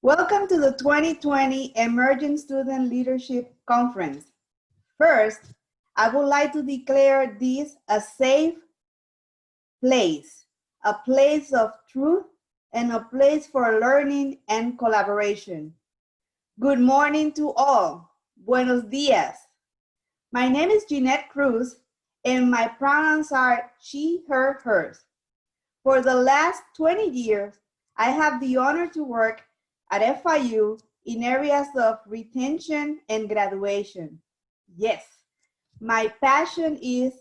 Welcome to the 2020 Emerging Student Leadership Conference. First, I would like to declare this a safe place of truth and a place for learning and collaboration. Good morning to all. Buenos dias. My name is Jeanette Cruz and my pronouns are she, her, hers. For the last 20 years, I have the honor to work at FIU in areas of retention and graduation. Yes, my passion is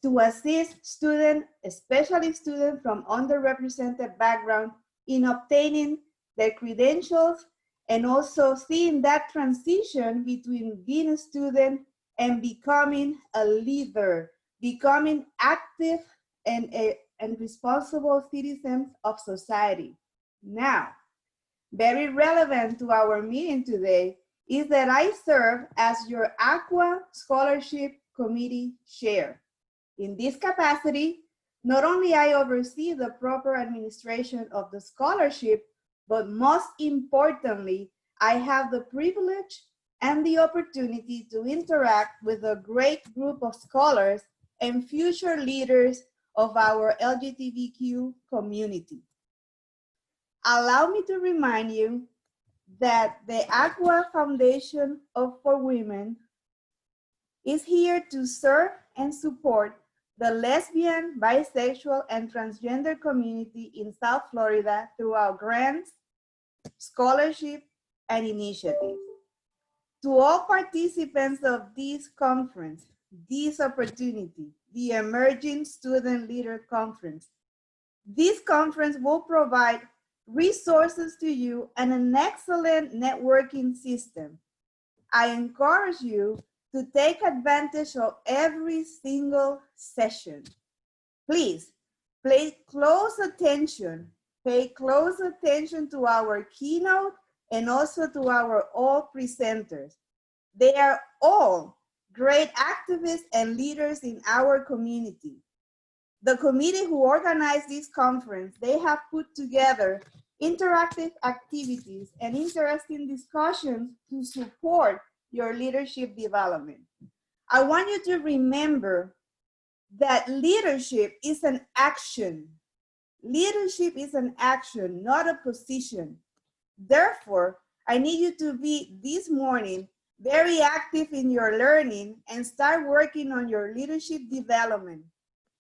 to assist students, especially students from underrepresented backgrounds, in obtaining their credentials and also seeing that transition between being a student and becoming a leader, becoming active and responsible citizens of society. Now, very relevant to our meeting today is that I serve as your Aqua Scholarship Committee Chair. In this capacity, not only I oversee the proper administration of the scholarship, but most importantly, I have the privilege and the opportunity to interact with a great group of scholars and future leaders of our LGBTQ community. Allow me to remind you that the Aqua Foundation for Women is here to serve and support the lesbian, bisexual, and transgender community in South Florida through our grants, scholarship, and initiatives. To all participants of this conference, this opportunity, the Emerging Student Leader Conference, this conference will provide resources to you and an excellent networking system. I encourage you to take advantage of every single session. Please pay close attention to our keynote and also to our all presenters. They are all great activists and leaders in our community. The committee who organized this conference, they have put together interactive activities and interesting discussions to support your leadership development. I want you to remember that leadership is an action. Leadership is an action, not a position. Therefore, I need you to be this morning very active in your learning and start working on your leadership development.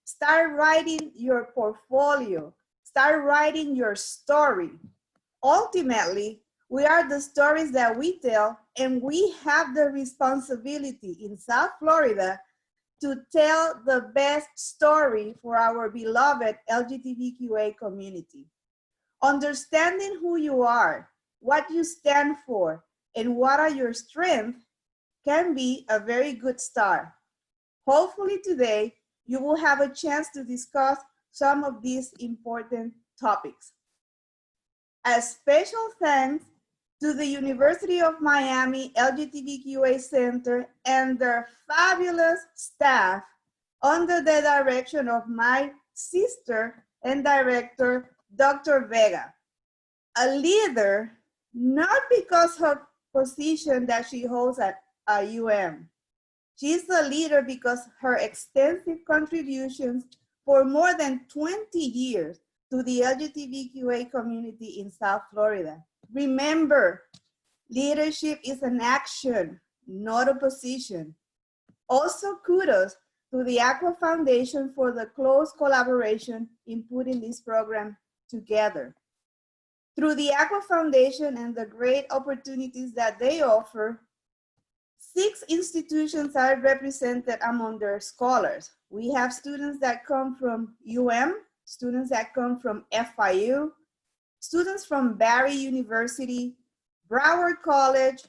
Start writing your portfolio. Start writing your story. Ultimately, we are the stories that we tell, and we have the responsibility in South Florida to tell the best story for our beloved LGBTQA community. Understanding who you are, what you stand for, and what are your strengths can be a very good start. Hopefully today, you will have a chance to discuss some of these important topics. A special thanks to the University of Miami LGBTQA Center and their fabulous staff under the direction of my sister and director, Dr. Vega. A leader, not because of her position that she holds at UM. She's a leader because her extensive contributions for more than 20 years to the LGBTQA community in South Florida. Remember, leadership is an action, not a position. Also, kudos to the Aqua Foundation for the close collaboration in putting this program together. Through the Aqua Foundation and the great opportunities that they offer, 6 institutions are represented among their scholars. We have students that come from UM, students that come from FIU, students from Barry University, Broward College,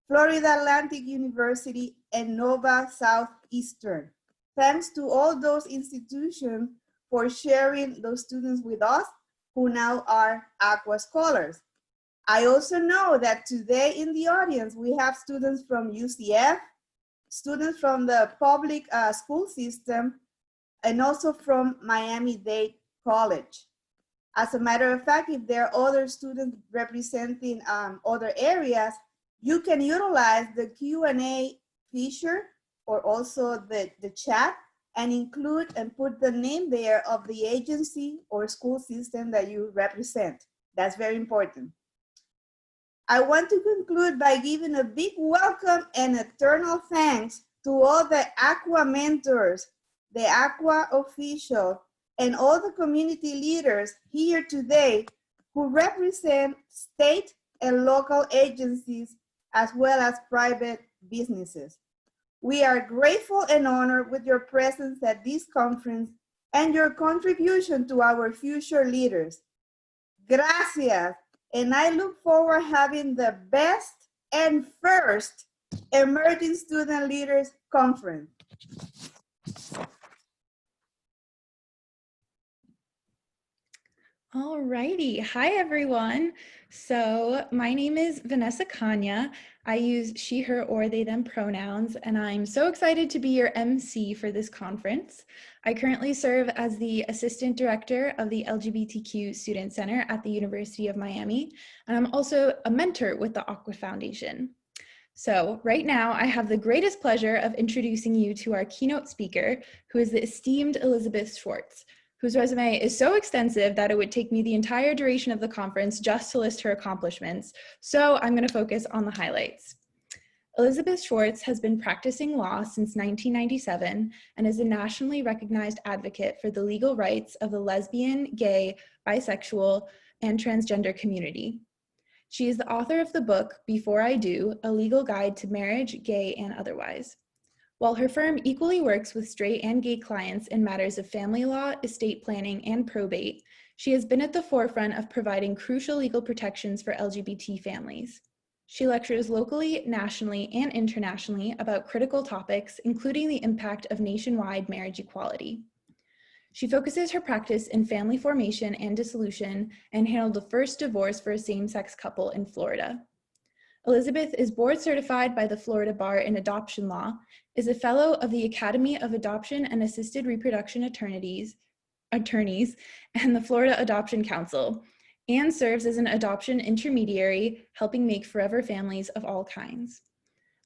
Florida Atlantic University, and Nova Southeastern. Thanks to all those institutions for sharing those students with us who now are Aqua scholars. I also know that today in the audience, we have students from UCF, students from the public school system, and also from Miami-Dade College. As a matter of fact, if there are other students representing other areas, you can utilize the Q&A feature or also the chat and include and put the name there of the agency or school system that you represent. That's very important. I want to conclude by giving a big welcome and eternal thanks to all the Aqua mentors, the Aqua official, and all the community leaders here today who represent state and local agencies as well as private businesses. We are grateful and honored with your presence at this conference and your contribution to our future leaders. Gracias, and I look forward having the best and first Emerging Student Leaders Conference. All righty. Hi, everyone. So my name is Vanessa Kanya. I use she, her, or they, them pronouns, and I'm so excited to be your MC for this conference. I currently serve as the Assistant Director of the LGBTQ Student Center at the University of Miami, and I'm also a mentor with the Aqua Foundation. So right now, I have the greatest pleasure of introducing you to our keynote speaker, who is the esteemed Elizabeth Schwartz, whose resume is so extensive that it would take me the entire duration of the conference just to list her accomplishments. So I'm going to focus on the highlights. Elizabeth Schwartz has been practicing law since 1997 and is a nationally recognized advocate for the legal rights of the lesbian, gay, bisexual, and transgender community. She is the author of the book, Before I Do, A Legal Guide to Marriage, Gay, and Otherwise. While her firm equally works with straight and gay clients in matters of family law, estate planning, and probate, she has been at the forefront of providing crucial legal protections for LGBT families. She lectures locally, nationally, and internationally about critical topics, including the impact of nationwide marriage equality. She focuses her practice in family formation and dissolution and handled the first divorce for a same-sex couple in Florida. Elizabeth is board certified by the Florida Bar in Adoption Law, is a fellow of the Academy of Adoption and Assisted Reproduction Attorneys, and the Florida Adoption Council, and serves as an adoption intermediary, helping make forever families of all kinds.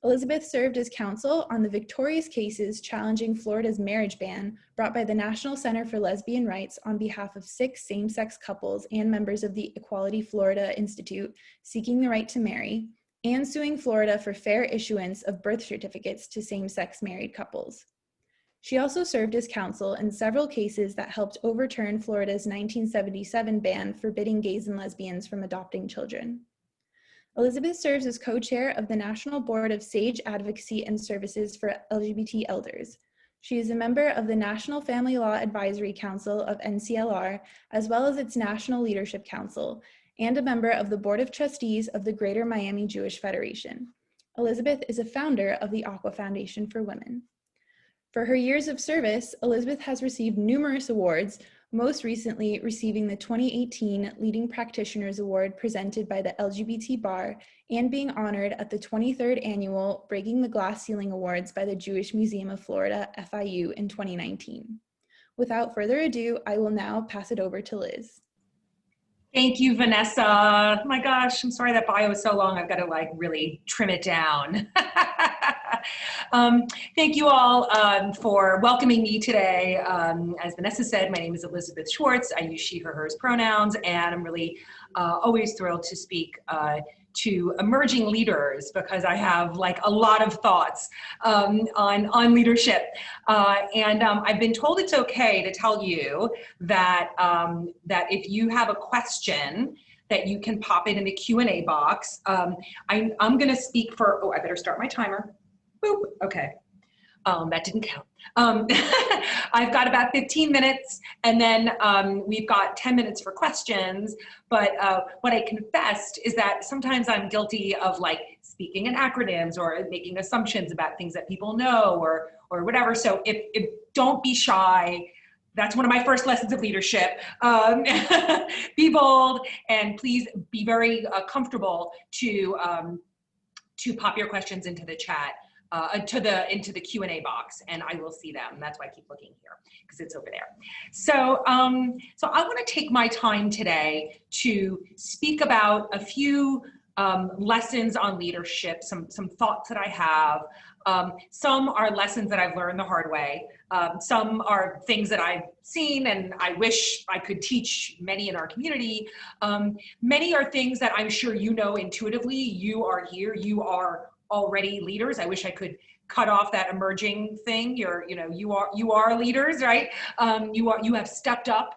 Elizabeth served as counsel on the victorious cases challenging Florida's marriage ban brought by the National Center for Lesbian Rights on behalf of 6 same-sex couples and members of the Equality Florida Institute seeking the right to marry, and suing Florida for fair issuance of birth certificates to same-sex married couples. She also served as counsel in several cases that helped overturn Florida's 1977 ban forbidding gays and lesbians from adopting children. Elizabeth serves as co-chair of the National Board of SAGE Advocacy and Services for LGBT Elders. She is a member of the National Family Law Advisory Council of NCLR, as well as its National Leadership Council, and a member of the Board of Trustees of the Greater Miami Jewish Federation. Elizabeth is a founder of the Aqua Foundation for Women. For her years of service, Elizabeth has received numerous awards, most recently receiving the 2018 Leading Practitioners Award presented by the LGBT Bar and being honored at the 23rd Annual Breaking the Glass Ceiling Awards by the Jewish Museum of Florida, FIU, in 2019. Without further ado, I will now pass it over to Liz. Thank you, Vanessa. My gosh, I'm sorry that bio is so long. I've got to like really trim it down. Thank you all for welcoming me today. As Vanessa said, my name is Elizabeth Schwartz. I use she, her, hers pronouns, and I'm really always thrilled to speak to emerging leaders because I have like a lot of thoughts on leadership. I've been told it's okay to tell you that, that if you have a question, that you can pop it in the Q&A box. I'm gonna speak for, oh, I better start my timer. Boop, okay. That didn't count. I've got about 15 minutes and then we've got 10 minutes for questions. But what I confessed is that sometimes I'm guilty of like speaking in acronyms or making assumptions about things that people know or whatever. So if don't be shy. That's one of my first lessons of leadership. Be bold and please be very comfortable to pop your questions into the chat. into the Q&A box, and I will see them. That's why I keep looking here, because it's over there. So, so I want to take my time today to speak about a few lessons on leadership, some thoughts that I have. Some are lessons that I've learned the hard way. Some are things that I've seen and I wish I could teach many in our community. Many are things that I'm sure you know intuitively. You are here, you are already leaders. I wish I could cut off that emerging thing. You are leaders, right? You have stepped up.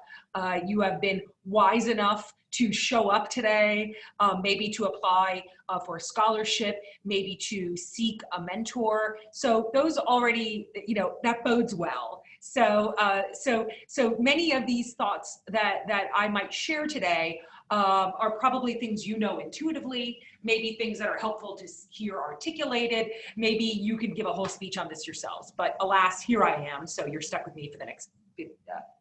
You have been wise enough to show up today, maybe to apply for a scholarship, maybe to seek a mentor. So those already, that bodes well. So, so many of these thoughts that I might share today are probably things you know intuitively, maybe things that are helpful to hear articulated. Maybe you can give a whole speech on this yourselves, but alas, here I am. So you're stuck with me for the next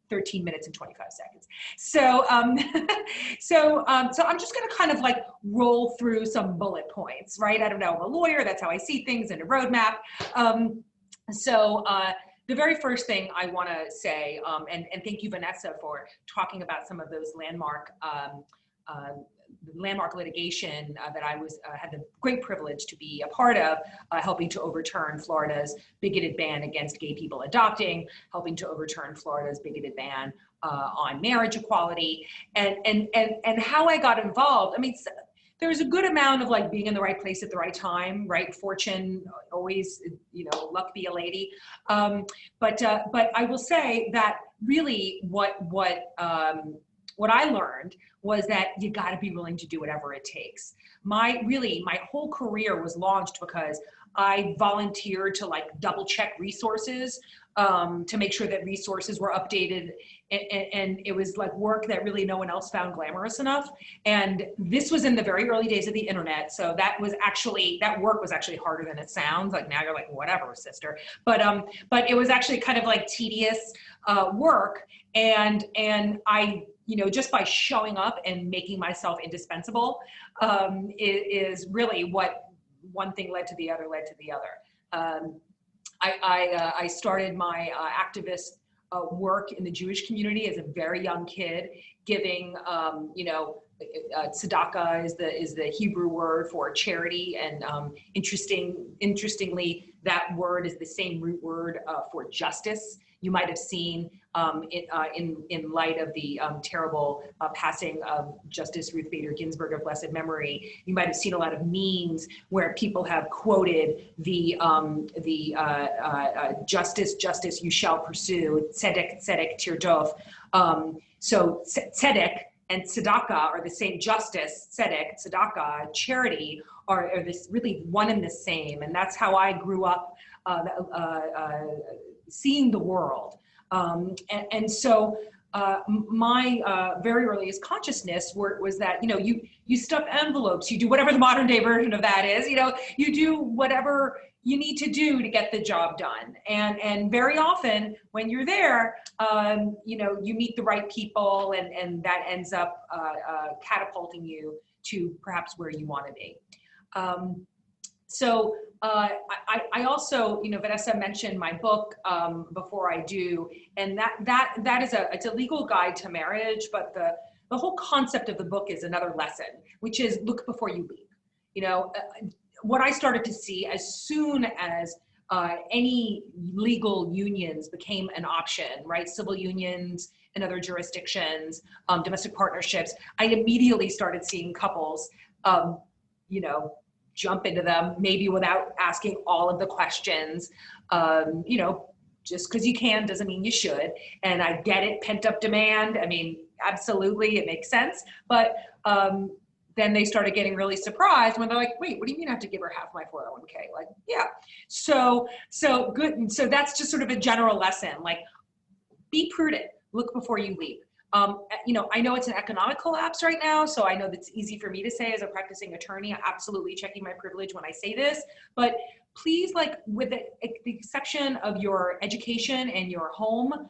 13 minutes and 25 seconds. So, so I'm just gonna kind of like roll through some bullet points, right? I don't know, I'm a lawyer, that's how I see things in a roadmap. The very first thing I wanna say, and thank you, Vanessa, for talking about some of those landmark litigation that I had the great privilege to be a part of, helping to overturn Florida's bigoted ban against gay people adopting, helping to overturn Florida's bigoted ban on marriage equality, and how I got involved. I mean, there's a good amount of like being in the right place at the right time, right? Fortune always, luck be a lady. But I will say that really what I learned was that you got to be willing to do whatever it takes. My whole career was launched because I volunteered to like double check resources, to make sure that resources were updated, and it was like work that really no one else found glamorous enough. And this was in the very early days of the internet, so that work was actually harder than it sounds. Like now you're like, whatever, sister. But it was actually kind of like tedious work, and I, just by showing up and making myself indispensable, is really what one thing led to the other, I started my activist work in the Jewish community as a very young kid, giving, tzedakah is the Hebrew word for charity, and interestingly, that word is the same root word for justice. You might have seen in light of the terrible passing of Justice Ruth Bader Ginsburg of blessed memory, you might have seen a lot of memes where people have quoted the justice you shall pursue, tzedek tirdov. So tzedek and tzedakah are the same. Justice, tzedek, tzedakah, charity are this really one and the same, and that's how I grew up seeing the world. So my very earliest consciousness was that, you stuff envelopes, you do whatever the modern day version of that is, you do whatever you need to do to get the job done. And very often when you're there, you meet the right people, and that ends up catapulting you to perhaps where you want to be. I also, Vanessa mentioned my book before I do, and that is it's a legal guide to marriage, but the whole concept of the book is another lesson, which is look before you leap. What I started to see as soon as any legal unions became an option, right? Civil unions in other jurisdictions, domestic partnerships, I immediately started seeing couples, jump into them, maybe without asking all of the questions. Just because you can doesn't mean you should. And I get it, pent up demand. I mean, absolutely, it makes sense. But then they started getting really surprised when they're like, wait, what do you mean I have to give her half my 401k? Like, yeah. So good. And so that's just sort of a general lesson, like be prudent, look before you leap. I know it's an economic collapse right now, so I know that's easy for me to say as a practicing attorney. I'm absolutely checking my privilege when I say this, but please, like with the exception of your education and your home,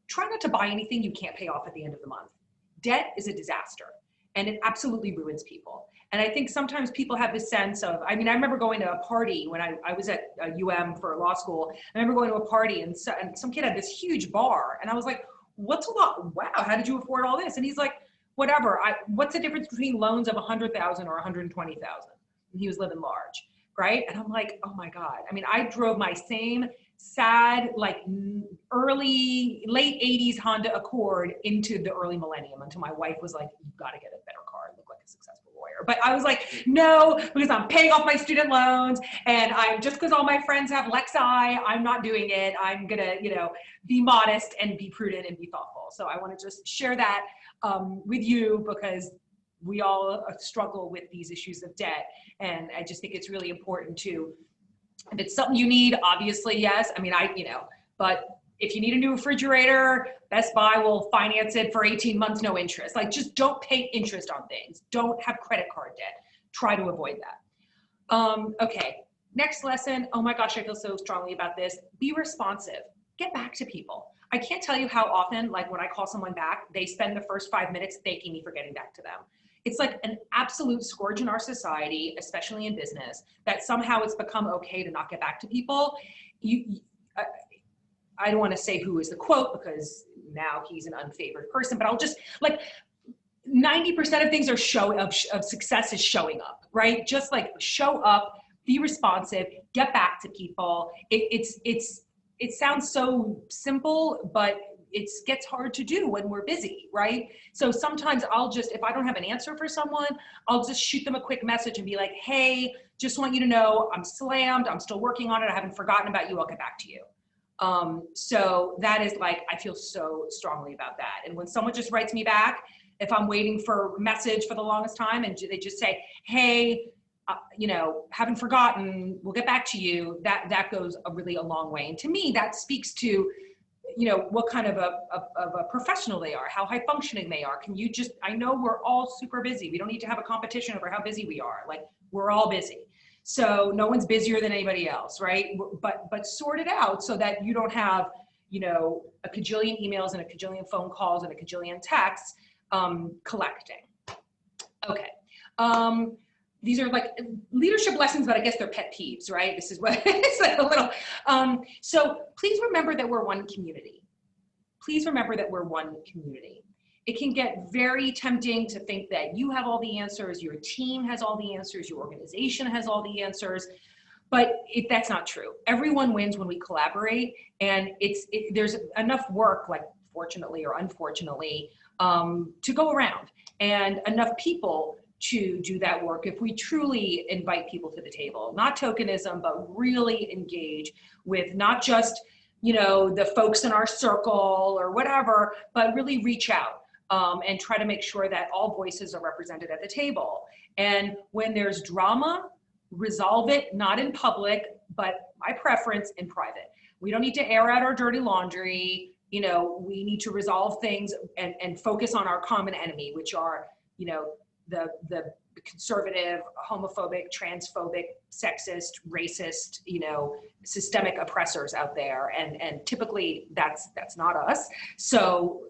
try not to buy anything you can't pay off at the end of the month. Debt is a disaster. and it absolutely ruins people. And I think sometimes people have this sense of, I mean, I remember going to a party when I was at for law school. I remember going to a party and some kid had this huge bar, and I was like, what's a lot? Wow, how did you afford all this? And he's like, whatever. What's the difference between loans of 100,000 or 120,000? And he was living large, right? And I'm like, oh my God. I mean, I drove my same sad, like late 80s Honda Accord into the early millennium until my wife was like, you've got to get a better car and look like a successful lawyer. But I was like, no, because I'm paying off my student loans, and I'm just because all my friends have Lexi, I'm not doing it. I'm gonna, be modest and be prudent and be thoughtful. So I want to just share that with you, because we all struggle with these issues of debt. And I just think it's really important to, if it's something you need, obviously, yes. I mean, but if you need a new refrigerator, Best Buy will finance it for 18 months, no interest. Like, just don't pay interest on things. Don't have credit card debt. Try to avoid that. Okay, next lesson. Oh my gosh, I feel so strongly about this. Be responsive. Get back to people. I can't tell you how often, like when I call someone back, they spend the first 5 minutes thanking me for getting back to them. It's like an absolute scourge in our society, especially in business, that somehow it's become okay to not get back to people. I don't want to say who is the quote, because now he's an unfavored person, but I'll just, like, 90% of things are of success is showing up, right? Just like show up, be responsive, get back to people. It sounds so simple, but it gets hard to do when we're busy, right? So sometimes if I don't have an answer for someone, I'll just shoot them a quick message and be like, hey, just want you to know I'm slammed, I'm still working on it, I haven't forgotten about you, I'll get back to you. So that is, like, I feel so strongly about that. And when someone just writes me back, if I'm waiting for a message for the longest time and they just say, hey, haven't forgotten, we'll get back to you, that goes a long way. And to me, that speaks to, what kind of a professional they are, how high functioning they are. Can you just, I know we're all super busy. We don't need to have a competition over how busy we are. Like, we're all busy. So no one's busier than anybody else, right? But sort it out so that you don't have, a cajillion emails and a cajillion phone calls and a cajillion texts collecting. Okay. These are like leadership lessons, but I guess they're pet peeves, right? This is what it's like a little. So please remember that we're one community. Please remember that we're one community. It can get very tempting to think that you have all the answers, your team has all the answers, your organization has all the answers, but that's not true. Everyone wins when we collaborate, and there's enough work, like, fortunately or unfortunately, to go around, and enough people to do that work if we truly invite people to the table. Not tokenism, but really engage with not just, the folks in our circle or whatever, but really reach out and try to make sure that all voices are represented at the table. And when there's drama, resolve it, not in public, but my preference, in private. We don't need to air out our dirty laundry. We need to resolve things and focus on our common enemy, which are, the conservative, homophobic, transphobic, sexist, racist, systemic oppressors out there. And typically that's not us. So,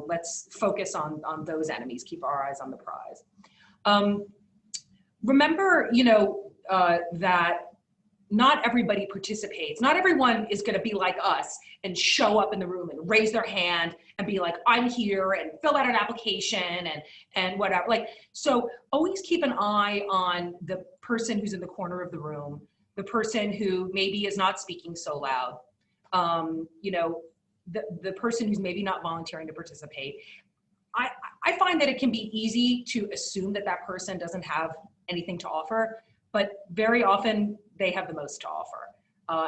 let's focus on those enemies, keep our eyes on the prize. Remember, that not everybody participates. Not everyone is going to be like us and show up in the room and raise their hand and be like, I'm here, and fill out an application and whatever. Like, so always keep an eye on the person who's in the corner of the room, the person who maybe is not speaking so loud, the person who's maybe not volunteering to participate. I find that it can be easy to assume that person doesn't have anything to offer, but very often they have the most to offer.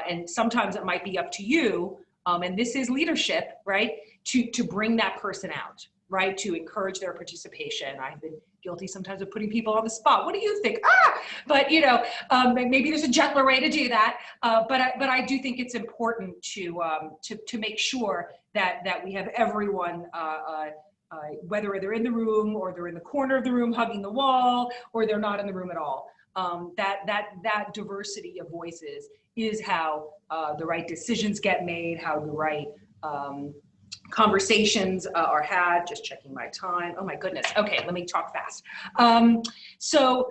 And sometimes it might be up to you, and this is leadership, right? To bring that person out, right? To encourage their participation. I've been guilty sometimes of putting people on the spot. What do you think? But maybe there's a gentler way to do that. But I do think it's important to make sure that we have everyone, whether they're in the room or they're in the corner of the room hugging the wall, or they're not in the room at all. That diversity of voices is how the right decisions get made, how the right conversations are had. Just checking my time. Oh my goodness. Okay, let me talk fast. So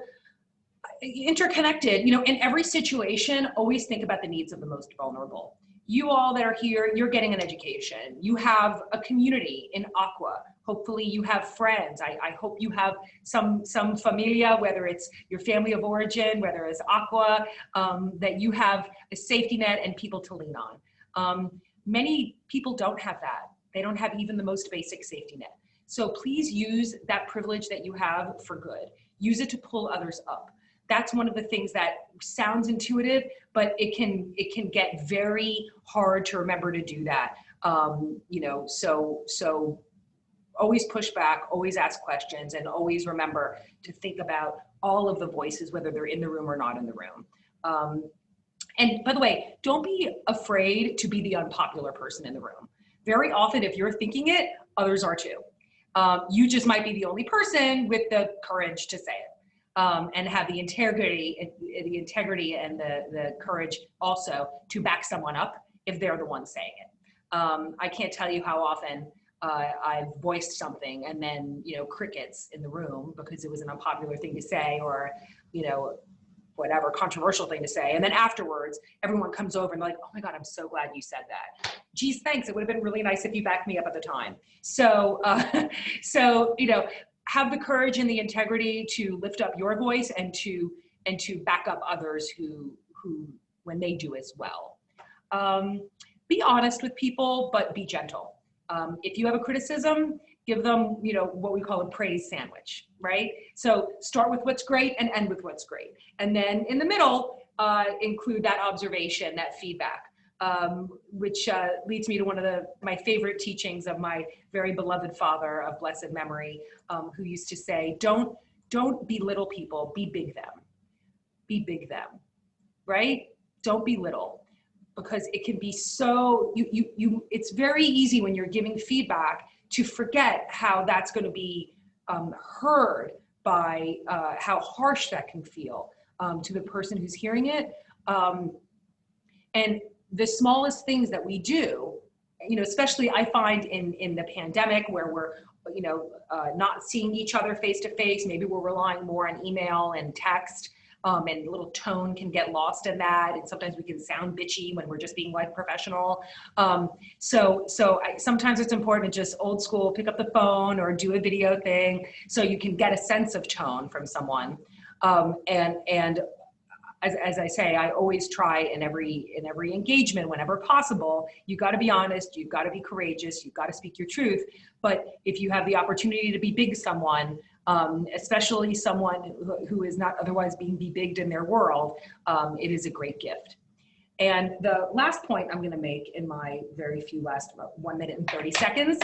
interconnected, you know, in every situation, always think about the needs of the most vulnerable. You all that are here, you're getting an education. You have a community in Aqua. Hopefully you have friends. I hope you have some familia, whether it's your family of origin, whether it's Aqua, that you have a safety net and people to lean on. Many people don't have that. They don't have even the most basic safety net. So please use that privilege that you have for good. Use it to pull others up. That's one of the things that sounds intuitive, but it can get very hard to remember to do that. You know, so always push back, always ask questions, and always remember to think about all of the voices, whether they're in the room or not in the room. And by the way, don't be afraid to be the unpopular person in the room. Very often, if you're thinking it, others are too. You just might be the only person with the courage to say it. And have the integrity and the courage also to back someone up if they're the one saying it. I can't tell you how often I've voiced something and then, you know, crickets in the room because it was an unpopular thing to say, or, you know, whatever controversial thing to say. And then afterwards, everyone comes over and they're like, oh my God, I'm so glad you said that. Geez, thanks. It would have been really nice if you backed me up at the time. So, so, you know, have the courage and the integrity to lift up your voice and to back up others who when they do as well. Be honest with people, but be gentle. If you have a criticism, give them, you know, what we call a praise sandwich, right? So start with what's great and end with what's great. And then in the middle, include that observation, that feedback. Which leads me to one of my favorite teachings of my very beloved father of blessed memory, who used to say, don't belittle people, be big them. Be big them, right? Don't belittle, because it can be so, it's very easy when you're giving feedback to forget how that's going to be heard by how harsh that can feel to the person who's hearing it. And the smallest things that we do, you know, especially I find in the pandemic where we're, you know, not seeing each other face to face, maybe we're relying more on email and text, and a little tone can get lost in that. And sometimes we can sound bitchy when we're just being like professional. Sometimes it's important to just old school, pick up the phone or do a video thing so you can get a sense of tone from someone. As I say, I always try in every engagement, whenever possible, you got to be honest, you've got to be courageous, you've got to speak your truth. But if you have the opportunity to be big someone, especially someone who is not otherwise being be-bigged in their world, it is a great gift. And the last point I'm going to make in my very few last 1 minute and 30 seconds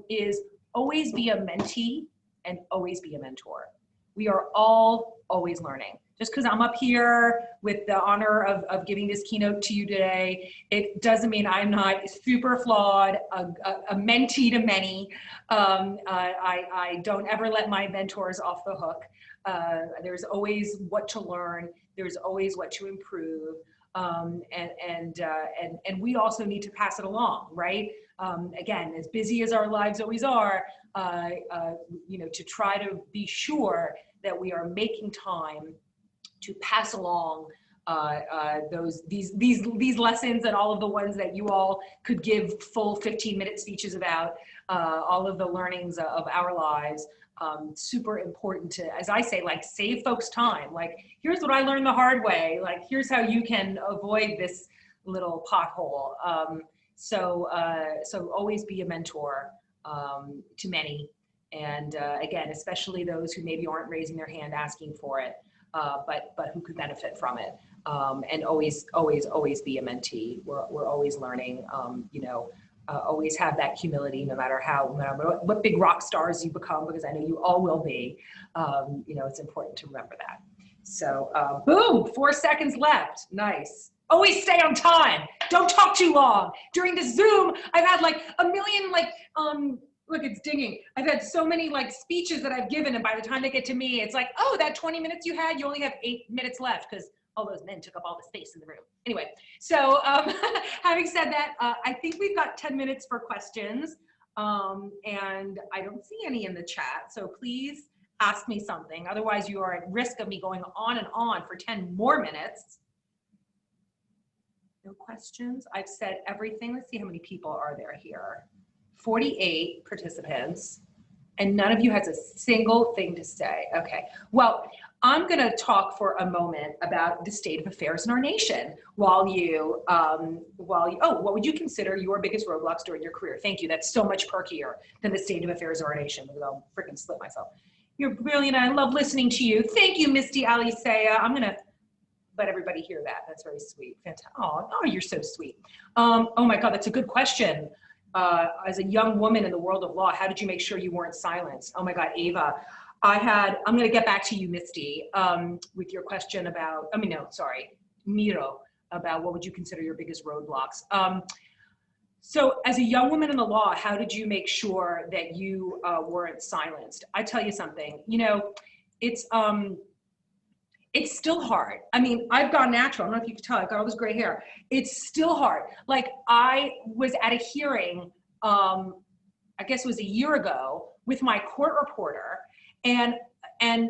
is always be a mentee and always be a mentor. We are all always learning. Just because I'm up here with the honor of giving this keynote to you today, it doesn't mean I'm not super flawed, a mentee to many. I don't ever let my mentors off the hook. There's always what to learn. There's always what to improve. And we also need to pass it along, right? Again, as busy as our lives always are, you know, to try to be sure that we are making time to pass along these lessons and all of the ones that you all could give full 15-minute speeches about, all of the learnings of our lives. Super important to, as I say, like, save folks time. Like, here's what I learned the hard way. Like, here's how you can avoid this little pothole. So always be a mentor to many. And again, especially those who maybe aren't raising their hand asking for it, but who could benefit from it. And always be a mentee. We're always learning, you know, always have that humility, no matter what big rock stars you become, because I know you all will be. You know, it's important to remember that. So boom, 4 seconds left. Nice. Always stay on time. Don't talk too long. During the Zoom, I've had like a million, like, look, it's dinging. I've had so many like speeches that I've given, and by the time they get to me, it's like, oh, that 20 minutes you had, you only have 8 minutes left because all those men took up all the space in the room. Anyway, so having said that, I think we've got 10 minutes for questions, and I don't see any in the chat, so please ask me something. Otherwise, you are at risk of me going on and on for 10 more minutes. No questions. I've said everything. Let's see how many people are there here. 48 participants, and none of you has a single thing to say. Okay, well, I'm going to talk for a moment about the state of affairs in our nation while you, oh, what would you consider your biggest roadblocks during your career? Thank you. That's so much perkier than the state of affairs in our nation. I'll freaking slip myself. You're brilliant. I love listening to you. Thank you, Misty Alisea. I'm going to let everybody hear that. That's very sweet. Fantastic. Oh, you're so sweet. Oh my God, that's a good question. As a young woman in the world of law, how did you make sure you weren't silenced? Oh my God, Ava. I'm going to get back to you, Misty, with your question about, Miro, about what would you consider your biggest roadblocks? So as a young woman in the law, how did you make sure that you weren't silenced? I tell you something, you know, it's still hard. I mean, I've gone natural. I don't know if you can tell, I've got all this gray hair. It's still hard. Like I was at a hearing, I guess it was a year ago, with my court reporter, and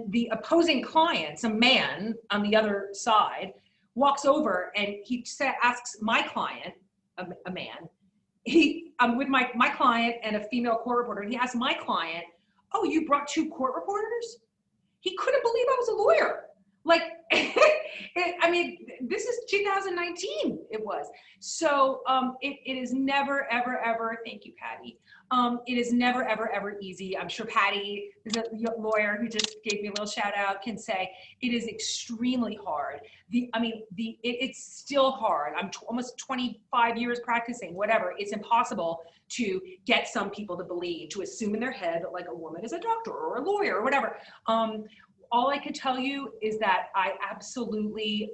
the opposing client, some man on the other side, walks over and he asks my client, a man, I'm with my client and a female court reporter, and he asked my client, oh, you brought 2 court reporters? He couldn't believe I was a lawyer. Like, I mean, this is 2019, it was. So it is never, ever, ever, thank you, Patty. It is never, ever, ever easy. I'm sure Patty is a lawyer who just gave me a little shout out, can say it is extremely hard. It's still hard. I'm almost 25 years practicing, whatever. It's impossible to get some people to believe, to assume in their head that like a woman is a doctor or a lawyer or whatever. All I could tell you is that I absolutely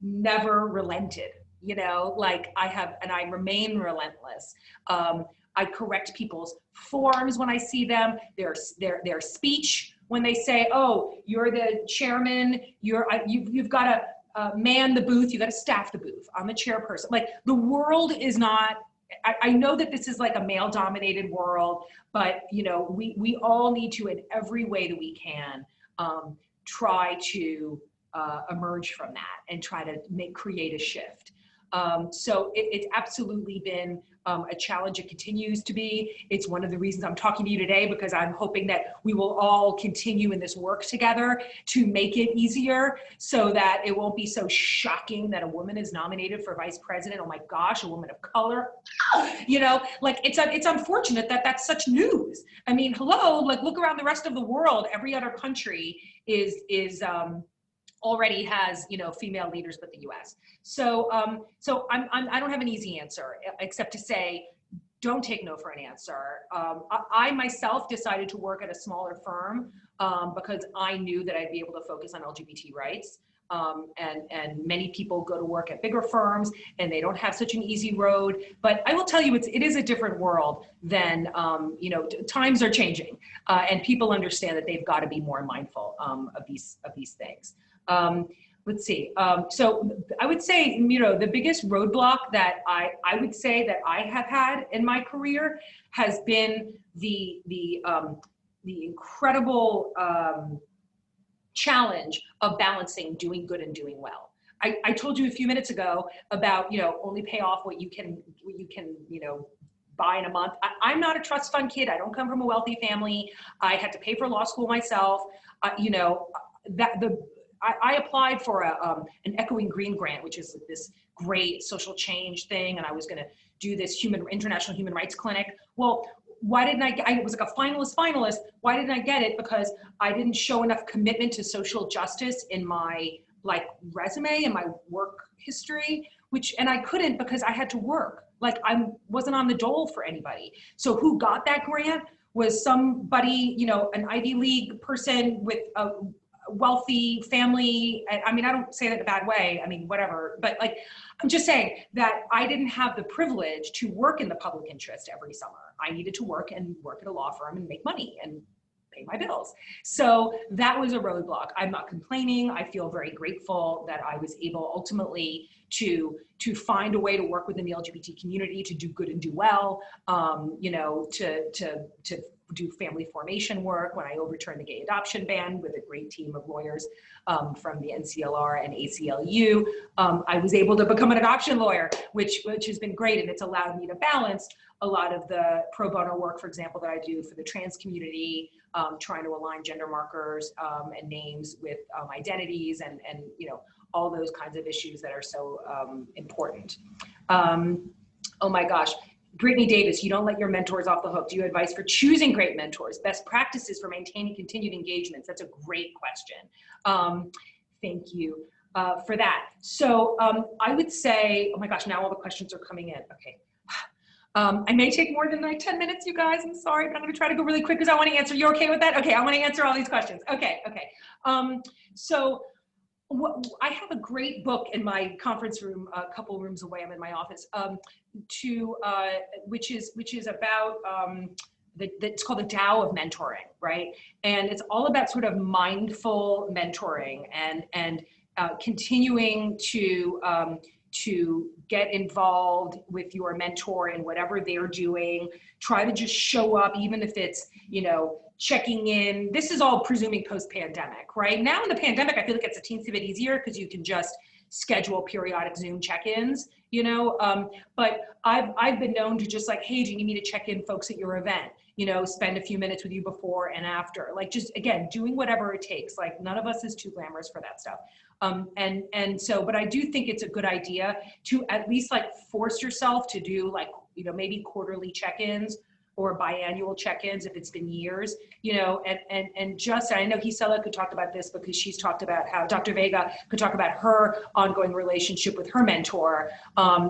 never relented, you know, like I have, and I remain relentless. I correct people's forms when I see them, their speech when they say, oh, you're the chairman, you've got to man the booth, you got to staff the booth. I'm the chairperson. Like the world is not, I know that this is like a male dominated world, but you know, we all need to, in every way that we can, try to emerge from that and try to create a shift. So it's absolutely been a challenge. It continues to be. It's one of the reasons I'm talking to you today, because I'm hoping that we will all continue in this work together to make it easier so that it won't be so shocking that a woman is nominated for vice president. Oh my gosh, a woman of color. You know, like it's unfortunate that that's such news. I mean, hello, like look around the rest of the world. Every other country is already has, you know, female leaders but the US. So I don't have an easy answer except to say, don't take no for an answer. I myself decided to work at a smaller firm because I knew that I'd be able to focus on LGBT rights. And many people go to work at bigger firms and they don't have such an easy road. But I will tell you, it is a different world than, you know, times are changing and people understand that they've got to be more mindful of these things. Let's see. So I would say, you know, the biggest roadblock that I would say that I have had in my career has been the incredible challenge of balancing doing good and doing well. I told you a few minutes ago about, you know, only pay off what you can, you know, buy in a month. I'm not a trust fund kid. I don't come from a wealthy family. I had to pay for law school myself. You know, I applied for an Echoing Green grant, which is this great social change thing, and I was going to do this international human rights clinic. Well, why didn't I was like a finalist. Why didn't I get it? Because I didn't show enough commitment to social justice in my like resume and my work history, and I couldn't because I had to work. Like I wasn't on the dole for anybody. So who got that grant was somebody, you know, an Ivy League person with a wealthy family. I mean, I don't say that in a bad way. I mean, whatever, but like, I'm just saying that I didn't have the privilege to work in the public interest every summer. I needed to work at a law firm and make money and pay my bills. So that was a roadblock. I'm not complaining. I feel very grateful that I was able ultimately to find a way to work within the LGBT community, to do good and do well, you know, to do family formation work when I overturned the gay adoption ban with a great team of lawyers from the NCLR and ACLU. I was able to become an adoption lawyer, which has been great, and it's allowed me to balance a lot of the pro bono work, for example, that I do for the trans community, trying to align gender markers and names with identities and you know, all those kinds of issues that are so important. Oh my gosh. Brittany Davis, you don't let your mentors off the hook. Do you have advice for choosing great mentors? Best practices for maintaining continued engagements? That's a great question. Thank you for that. So I would say, oh my gosh, now all the questions are coming in. Okay. I may take more than like 10 minutes, you guys. I'm sorry, but I'm going to try to go really quick because I want to answer. You okay with that? Okay, I want to answer all these questions. Okay. So I have a great book in my conference room, a couple rooms away. I'm in my office, which is about it's called the Tao of mentoring, right? And it's all about sort of mindful mentoring and continuing to get involved with your mentor in whatever they're doing. Try to just show up, even if it's, you know, checking in. This is all presuming post-pandemic, right? Now in the pandemic, I feel like it's a teensy bit easier because you can just schedule periodic Zoom check-ins, you know, but I've been known to just like, hey, do you need me to check in folks at your event? You know, spend a few minutes with you before and after, like just, again, doing whatever it takes. Like none of us is too glamorous for that stuff. And so, but I do think it's a good idea to at least like force yourself to do like, you know, maybe quarterly check-ins or biannual check-ins if it's been years, you know, and just, I know Gisela could talk about this because she's talked about how Dr. Vega could talk about her ongoing relationship with her mentor.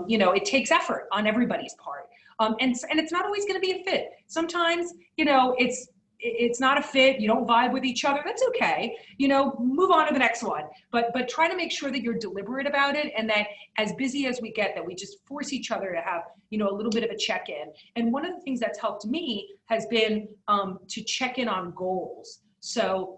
You know, it takes effort on everybody's part. And it's not always going to be a fit. Sometimes, you know, it's not a fit, you don't vibe with each other, that's okay. You know, move on to the next one. But try to make sure that you're deliberate about it and that as busy as we get, that we just force each other to have, you know, a little bit of a check-in. And one of the things that's helped me has been to check in on goals. So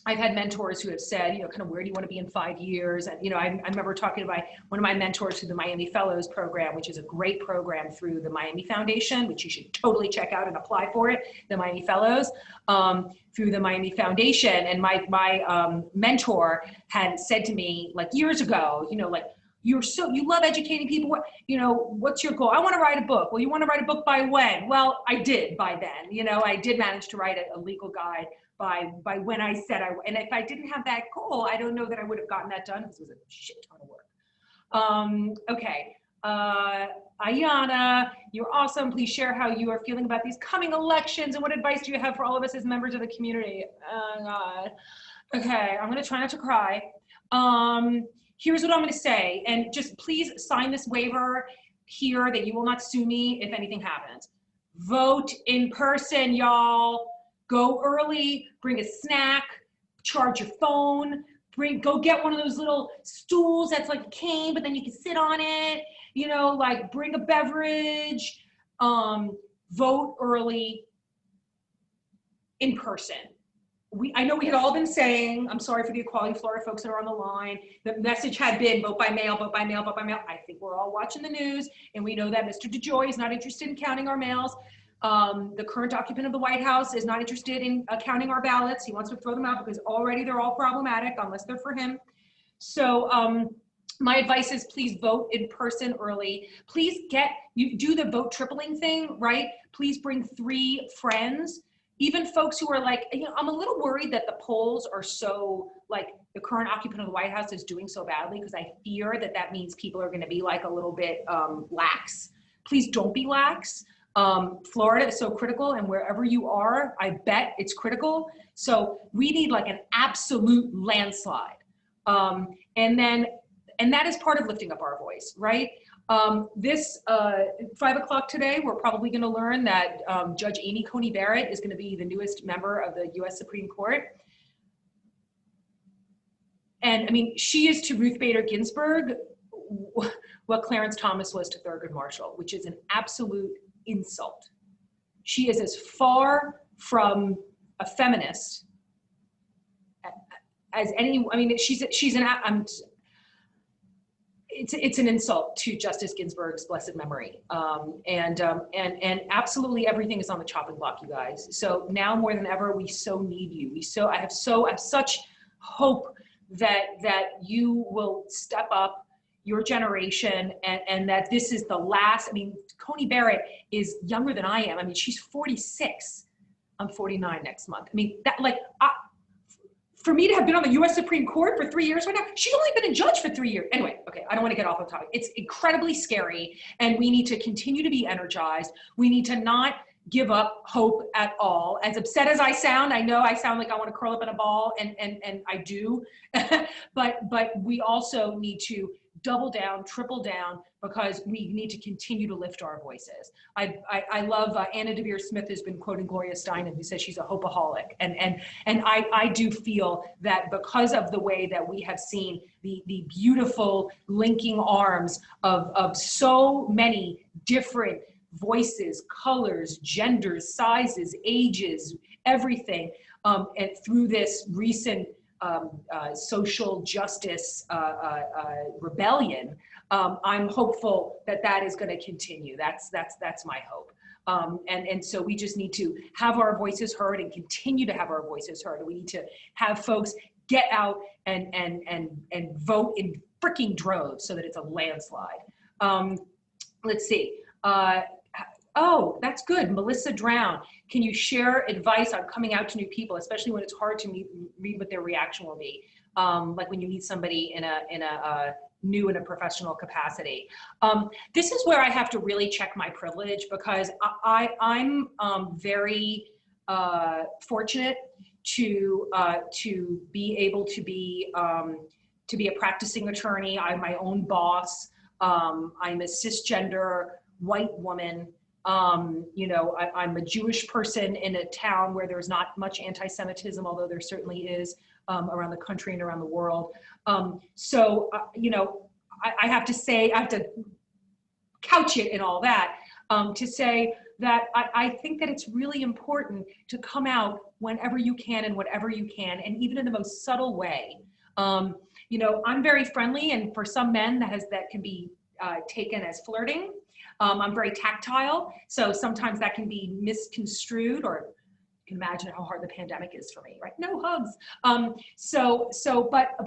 I've had mentors who have said, you know, kind of where do you want to be in 5 years? And, you know, I remember talking to one of my mentors through the Miami Fellows program, which is a great program through the Miami Foundation, which you should totally check out and apply for it, the Miami Fellows, through the Miami Foundation. And my mentor had said to me like years ago, you know, like, you love educating people. What, you know, what's your goal? I want to write a book. Well, you want to write a book by when? Well, I did by then. You know, I did manage to write a legal guide by when I said and if I didn't have that goal, I don't know that I would have gotten that done because it was a shit ton of work. Okay. Ayana, you're awesome. Please share how you are feeling about these coming elections and what advice do you have for all of us as members of the community? Oh God. Okay, I'm gonna try not to cry. Here's what I'm gonna say, and just please sign this waiver here that you will not sue me if anything happens. Vote in person, y'all. Go early, bring a snack, charge your phone, go get one of those little stools that's like a cane, but then you can sit on it, you know, like bring a beverage, vote early in person. I know we had all been saying, I'm sorry for the Equality Florida folks that are on the line, the message had been vote by mail, vote by mail, vote by mail. I think we're all watching the news and we know that Mr. DeJoy is not interested in counting our mails. The current occupant of the White House is not interested in counting our ballots. He wants to throw them out because already they're all problematic unless they're for him. So my advice is please vote in person early. Please you do the vote tripling thing, right? Please bring 3 friends. Even folks who are like, you know, I'm a little worried that the polls are so, like, the current occupant of the White House is doing so badly because I fear that that means people are going to be like a little bit lax. Please don't be lax. Florida is so critical, and wherever you are, I bet it's critical. So we need like an absolute landslide. And that is part of lifting up our voice, right? This 5 o'clock today, we're probably going to learn that Judge Amy Coney Barrett is going to be the newest member of the U.S. Supreme Court. And I mean, she is to Ruth Bader Ginsburg what Clarence Thomas was to Thurgood Marshall, which is an absolute insult. She is as far from a feminist as any, I mean, it's an insult to Justice Ginsburg's blessed memory. And absolutely everything is on the chopping block, you guys. So now more than ever, we so need you. I have such hope that you will step up, your generation, and that this is the last. I mean, Coney Barrett is younger than I am. I mean, she's 46. I'm 49 next month. I mean, that, like, for me to have been on the US Supreme Court for 3 years right now, she's only been a judge for 3 years. Anyway, okay, I don't want to get off the topic. It's incredibly scary, and we need to continue to be energized. We need to not give up hope at all. As upset as I sound, I know I sound like I want to curl up in a ball, and I do, but we also need to double down, triple down, because we need to continue to lift our voices. I love Anna DeVere Smith has been quoting Gloria Steinem, who says she's a hopeaholic, and I do feel that because of the way that we have seen the beautiful linking arms of so many different voices, colors, genders, sizes, ages, everything, and through this recent social justice rebellion, I'm hopeful that is going to continue. That's my hope. And so we just need to have our voices heard and continue to have our voices heard. We need to have folks get out and vote in freaking droves so that it's a landslide. Let's see. Oh, that's good. Melissa Drown, can you share advice on coming out to new people, especially when it's hard to read what their reaction will be? Like when you meet somebody in a new in a professional capacity. This is where I have to really check my privilege, because I'm very fortunate to be able to be a practicing attorney. I'm my own boss. I'm a cisgender white woman. You know, I'm a Jewish person in a town where there's not much anti-Semitism, although there certainly is around the country and around the world. You know, I have to say, I have to couch it in all that to say that I think that it's really important to come out whenever you can and whatever you can, and even in the most subtle way. You know, I'm very friendly, and for some men that can be taken as flirting. I'm very tactile, so sometimes that can be misconstrued, or you can imagine how hard the pandemic is for me, right? No hugs. But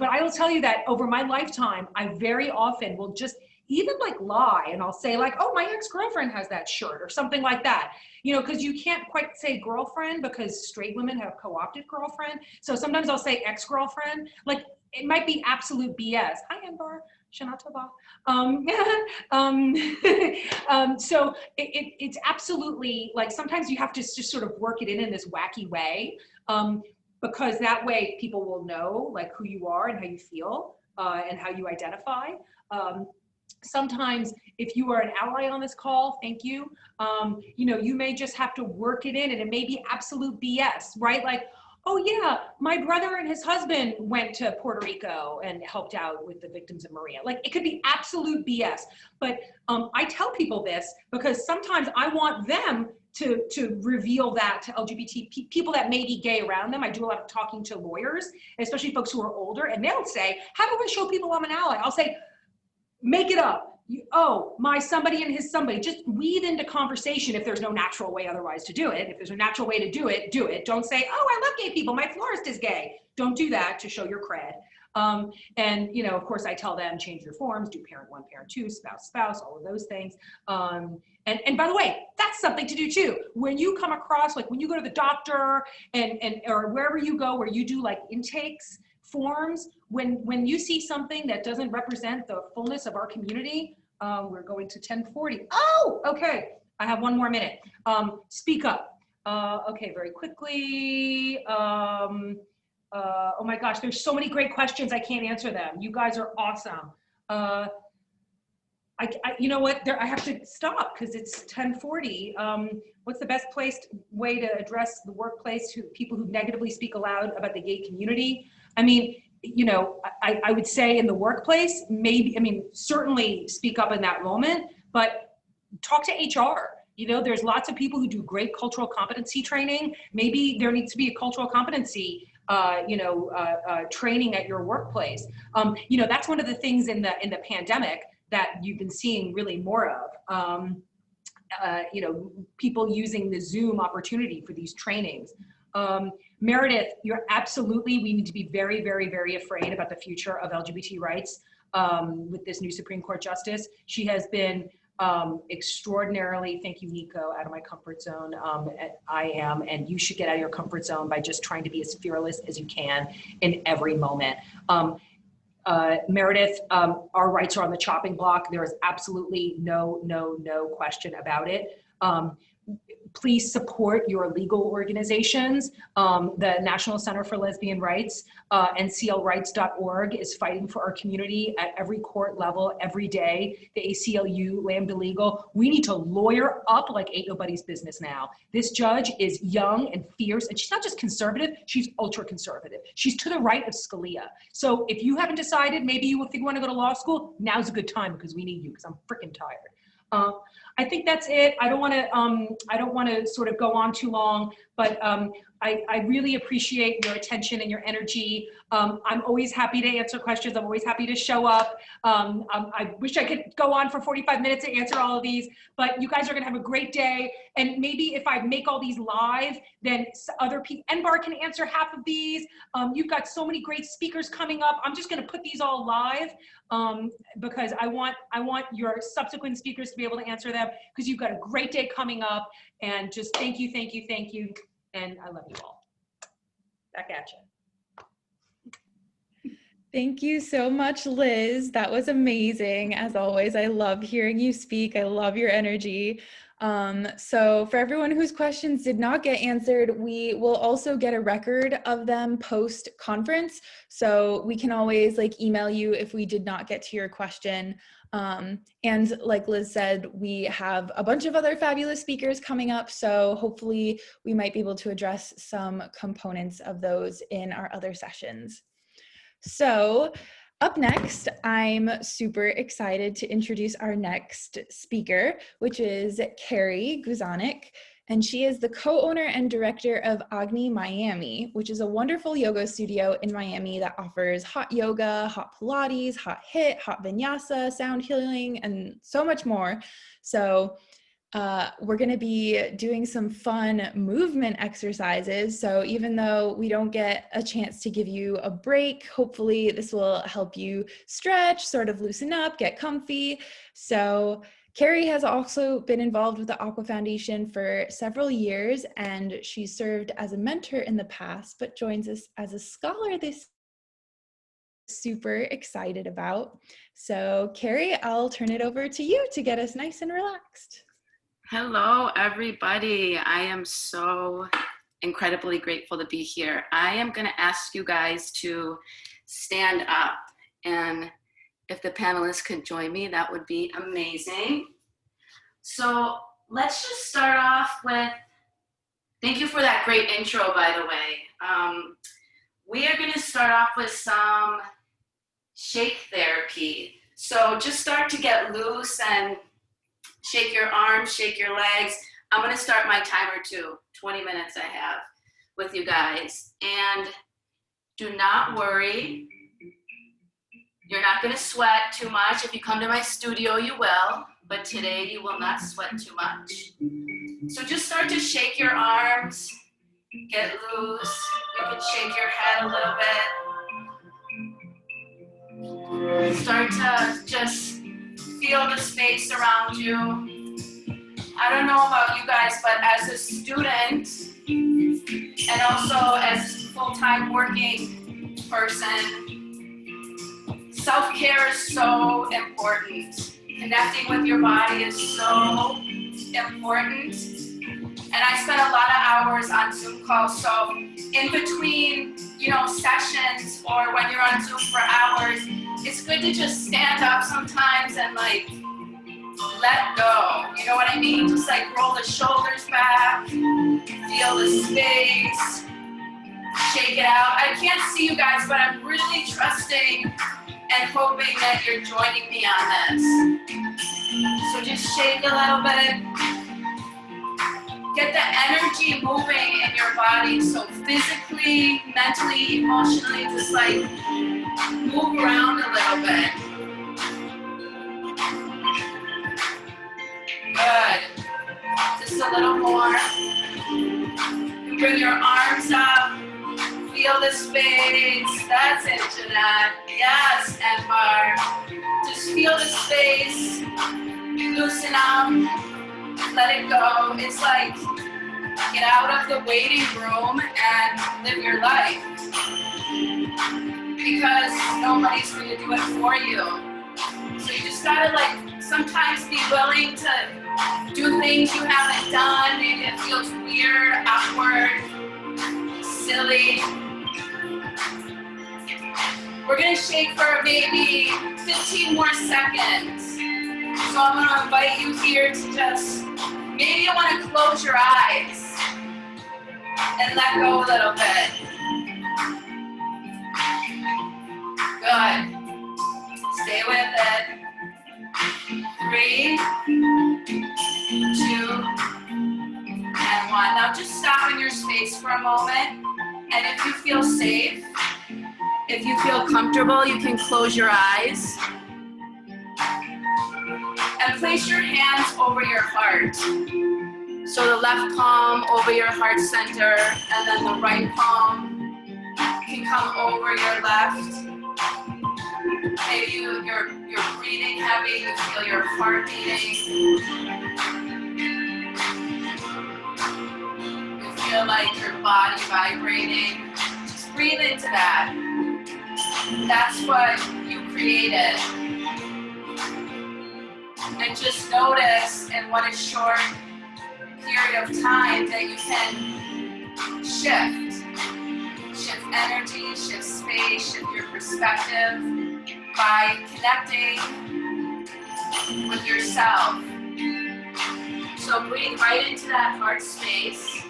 I will tell you that over my lifetime, I very often will just even like lie, and I'll say like, oh, my ex-girlfriend has that shirt or something like that, you know, because you can't quite say girlfriend because straight women have co-opted girlfriend. So sometimes I'll say ex-girlfriend, like it might be absolute BS. Hi, Enbar. Shana Tova. So it's absolutely, like, sometimes you have to just sort of work it in this wacky way, because that way people will know like who you are and how you feel and how you identify. Sometimes if you are an ally on this call, thank you. You know, you may just have to work it in, and it may be absolute BS, right? Like, oh yeah, my brother and his husband went to Puerto Rico and helped out with the victims of Maria. Like, it could be absolute BS, but I tell people this because sometimes I want them to reveal that to LGBT people that may be gay around them. I do a lot of talking to lawyers, especially folks who are older, and they'll say, how do I show people I'm an ally? I'll say, make it up. Oh, my somebody and his somebody. Just weave into conversation if there's no natural way otherwise to do it. If there's a natural way to do it, do it. Don't say, oh, I love gay people. My florist is gay. Don't do that to show your cred. And, you know, of course, I tell them, change your forms, do parent one, parent two, spouse, spouse, all of those things. And by the way, that's something to do too. When you come across, like when you go to the doctor or wherever you go, where you do like intakes, forms, when you see something that doesn't represent the fullness of our community, we're going to 10:40. Oh, okay. I have 1 more minute. Speak up. Okay, very quickly. Oh my gosh, there's so many great questions. I can't answer them. You guys are awesome. You know what? I have to stop because it's 10:40. What's the best way to address the workplace people who negatively speak aloud about the gay community? I mean, you know, I would say in the workplace, maybe, I mean, certainly speak up in that moment, but talk to HR. You know, there's lots of people who do great cultural competency training. Maybe there needs to be a cultural competency training at your workplace. You know, that's one of the things in the pandemic that you've been seeing really more of. You know, people using the Zoom opportunity for these trainings. Meredith, we need to be very, very, very afraid about the future of LGBT rights with this new Supreme Court justice. She has been extraordinarily, thank you, Nico, out of my comfort zone. I am, and you should get out of your comfort zone by just trying to be as fearless as you can in every moment. Meredith, our rights are on the chopping block. There is absolutely no question about it. Please support your legal organizations. The National Center for Lesbian Rights and CLRights.org is fighting for our community at every court level, every day. The ACLU, Lambda Legal. We need to lawyer up like ain't nobody's business now. This judge is young and fierce, and she's not just conservative, she's ultra conservative. She's to the right of Scalia. So if you haven't decided, maybe you think you want to go to law school, now's a good time because we need you, because I'm freaking tired. I think that's it. I don't want to sort of go on too long, but I really appreciate your attention and your energy. I'm always happy to answer questions. I'm always happy to show up. I wish I could go on for 45 minutes to answer all of these, but you guys are going to have a great day. And maybe if I make all these live, then other people, Enbar can answer half of these. You've got so many great speakers coming up. I'm just going to put these all live because I want your subsequent speakers to be able to answer them, because you've got a great day coming up. And just thank you. And I love you all. Back at you. Thank you so much, Liz. That was amazing. As always, I love hearing you speak. I love your energy. So for everyone whose questions did not get answered, we will also get a record of them post-conference. So we can always email you if we did not get to your question. And like Liz said, we have a bunch of other fabulous speakers coming up. So hopefully we might be able to address some components of those in our other sessions. So up next, I'm super excited to introduce our next speaker, which is Carrie Guzanick. And she is the co-owner and director of Agni Miami, which is a wonderful yoga studio in Miami that offers hot yoga, hot Pilates, hot HIIT, hot vinyasa, sound healing, and so much more. So we're going to be doing some fun movement exercises. So even though we don't get a chance to give you a break, hopefully this will help you stretch, sort of loosen up, get comfy. So Carrie has also been involved with the Aqua Foundation for several years, and she served as a mentor in the past, but joins us as a scholar this super excited about. So Carrie, I'll turn it over to you to get us nice and relaxed. Hello, everybody. I am so incredibly grateful to be here. I am going to ask you guys to stand up, and if the panelists could join me, that would be amazing. So let's just start off with, thank you for that great intro, by the way. We are going to start off with some shake therapy. So just start to get loose and shake your arms, shake your legs. I'm going to start my timer too, 20 minutes I have with you guys. And do not worry. You're not going to sweat too much. If you come to my studio, you will, but today you will not sweat too much. So just start to shake your arms, get loose. You can shake your head a little bit. Start to just feel the space around you. I don't know about you guys, but as a student and also as a full-time working person, self-care is so important. Connecting with your body is so important. And I spend a lot of hours on Zoom calls, so in between, sessions or when you're on Zoom for hours, it's good to just stand up sometimes and let go. You know what I mean? Just roll the shoulders back, feel the space, shake it out. I can't see you guys, but I'm really trusting and hoping that you're joining me on this. So just shake a little bit. Get the energy moving in your body. So physically, mentally, emotionally, just like move around a little bit. Good. Just a little more. You bring your arms up. Feel the space. That's it, Jeanette. Yes, Enbar. Just feel the space. Loosen up. Let it go. It's like get out of the waiting room and live your life. Because nobody's going to do it for you. So you just gotta like sometimes be willing to do things you haven't done. Maybe it feels weird, awkward, silly. We're gonna shake for maybe 15 more seconds. So I'm gonna invite you here to just, maybe you wanna close your eyes and let go a little bit. Good. Stay with it. 3, 2, and 1. Now just stop in your space for a moment. And if you feel safe, if you feel comfortable, you can close your eyes. And place your hands over your heart. So the left palm over your heart center, and then the right palm can come over your left. Maybe you're breathing heavy, you feel your heart beating. You feel like your body vibrating. Just breathe into that. That's what you created. And just notice in what a short period of time that you can shift. Shift energy, shift space, shift your perspective by connecting with yourself. So breathe right into that heart space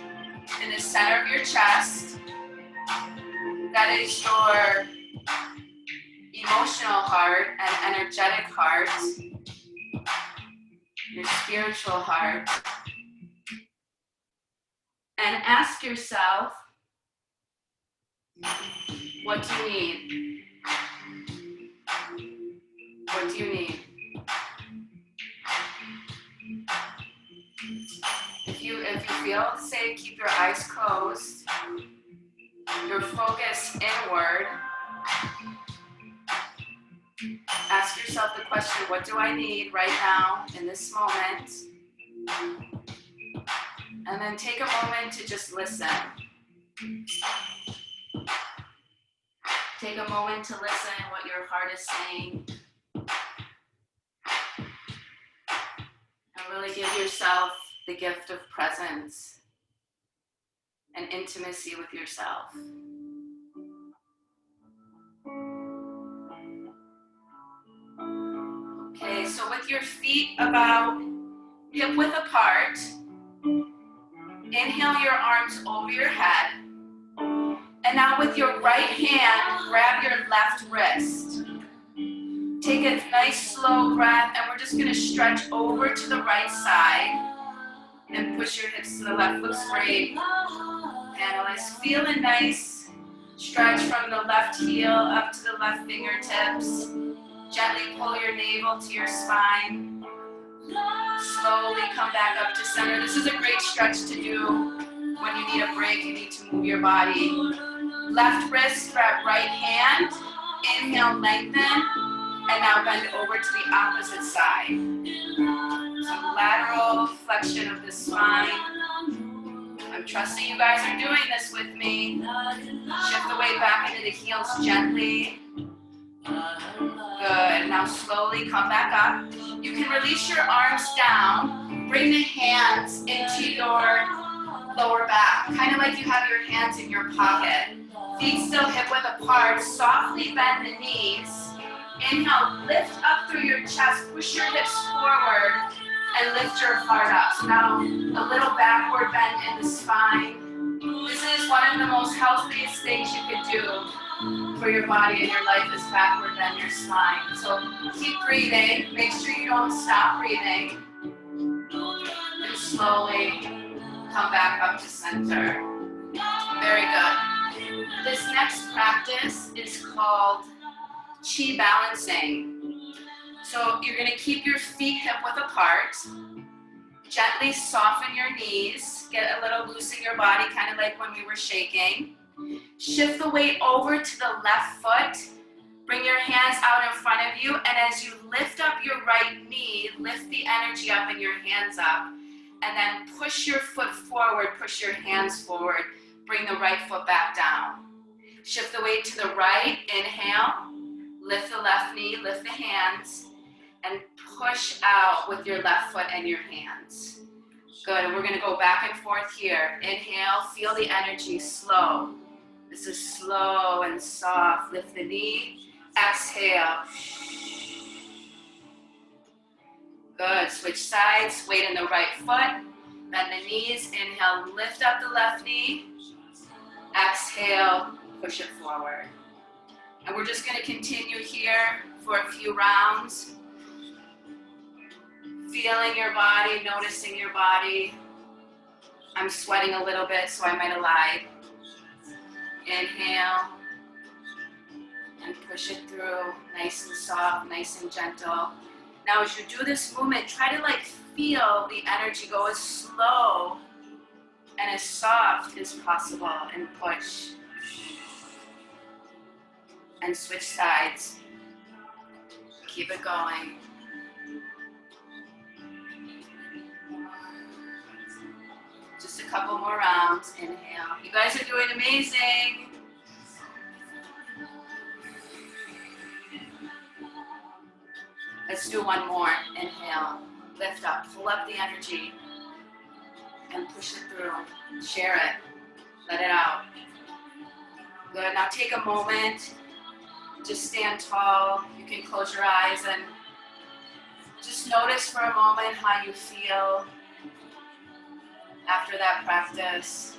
in the center of your chest. That is your emotional heart and energetic heart, your spiritual heart. And ask yourself, what do you need? What do you need? If you feel safe, keep your eyes closed. Your focus inward. Ask yourself the question, what do I need right now in this moment? And then take a moment to just listen. Take a moment to listen what your heart is saying. And really give yourself the gift of presence and intimacy with yourself. Okay, so with your feet about hip width apart, inhale your arms over your head. And now with your right hand, grab your left wrist. Take a nice slow breath, and we're just gonna stretch over to the right side and push your hips to the left. Looks great. Analyze, feel a nice stretch from the left heel up to the left fingertips. Gently pull your navel to your spine. Slowly come back up to center. This is a great stretch to do when you need a break, you need to move your body. Left wrist, grab right hand. Inhale, lengthen. And now bend over to the opposite side. Some lateral flexion of the spine. I'm trusting you guys are doing this with me. Shift the weight back into the heels gently. Good. Now slowly come back up. You can release your arms down. Bring the hands into your lower back, kind of like you have your hands in your pocket. Feet still hip width apart. Softly bend the knees. Inhale, lift up through your chest. Push your hips forward and lift your heart up. So now a little backward bend in the spine. This is one of the most healthiest things you could do for your body and your life is backward bend your spine. So keep breathing. Make sure you don't stop breathing. And slowly Come back up to center. Very good. This next practice is called chi balancing. So you're going to keep your feet hip width apart. Gently soften your knees. Get a little loose in your body, kind of like when we were shaking. Shift the weight over to the left foot. Bring your hands out in front of you, and as you lift up your right knee, lift the energy up and your hands up, and then push your foot forward, push your hands forward. Bring the right foot back down. Shift the weight to the right, inhale, lift the left knee, lift the hands, and push out with your left foot and your hands. Good, and we're gonna go back and forth here. Inhale, feel the energy, slow. This is slow and soft. Lift the knee, exhale. Good, switch sides, weight in the right foot, bend the knees, inhale, lift up the left knee, exhale, push it forward. And we're just gonna continue here for a few rounds. Feeling your body, noticing your body. I'm sweating a little bit, so I might have lied. Inhale, and push it through, nice and soft, nice and gentle. Now as you do this movement, try to like feel the energy go as slow and as soft as possible, and push. And switch sides. Keep it going. Just a couple more rounds. Inhale. You guys are doing amazing. Let's do one more. Inhale. Lift up. Pull up the energy. And push it through. Share it. Let it out. Good. Now take a moment. Just stand tall. You can close your eyes and just notice for a moment how you feel after that practice.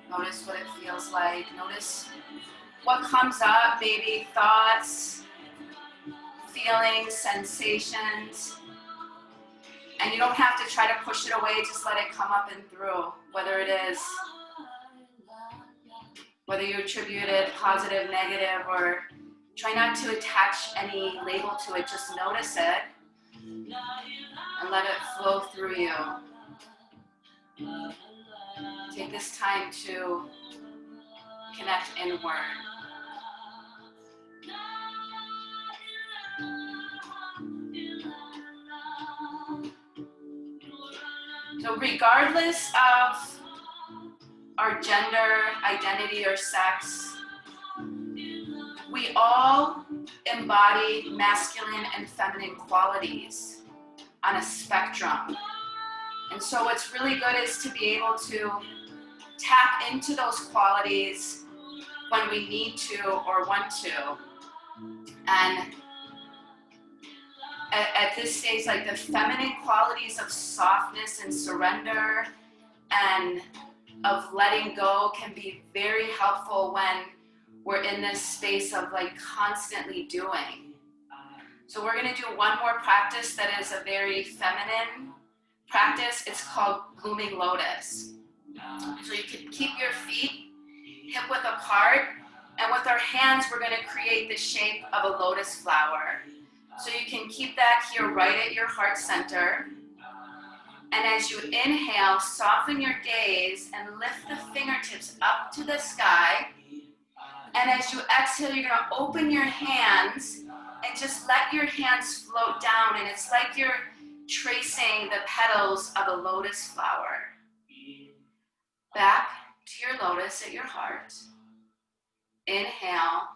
Notice what it feels like. Notice what comes up, maybe thoughts, feelings, sensations. And you don't have to try to push it away, just let it come up and through, whether you attribute it positive, negative, or try not to attach any label to it, just notice it and let it flow through you. Take this time to connect inward. So regardless of our gender, identity, or sex, we all embody masculine and feminine qualities on a spectrum. And so what's really good is to be able to tap into those qualities when we need to or want to. And at this stage, like the feminine qualities of softness and surrender and of letting go can be very helpful when we're in this space of like constantly doing. So we're gonna do one more practice that is a very feminine practice. It's called blooming lotus. So you can keep your feet hip width apart, and with our hands, we're gonna create the shape of a lotus flower. So you can keep that here right at your heart center. And as you inhale, soften your gaze and lift the fingertips up to the sky. And as you exhale, you're gonna open your hands and just let your hands float down. And it's like you're tracing the petals of a lotus flower. Back to your lotus at your heart. Inhale,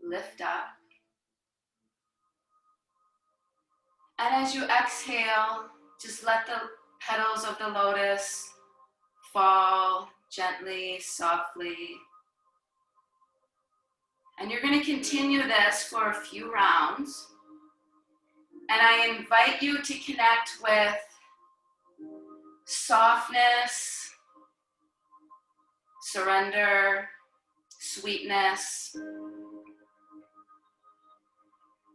lift up. And as you exhale, just let the petals of the lotus fall gently, softly. And you're going to continue this for a few rounds. And I invite you to connect with softness, surrender, sweetness,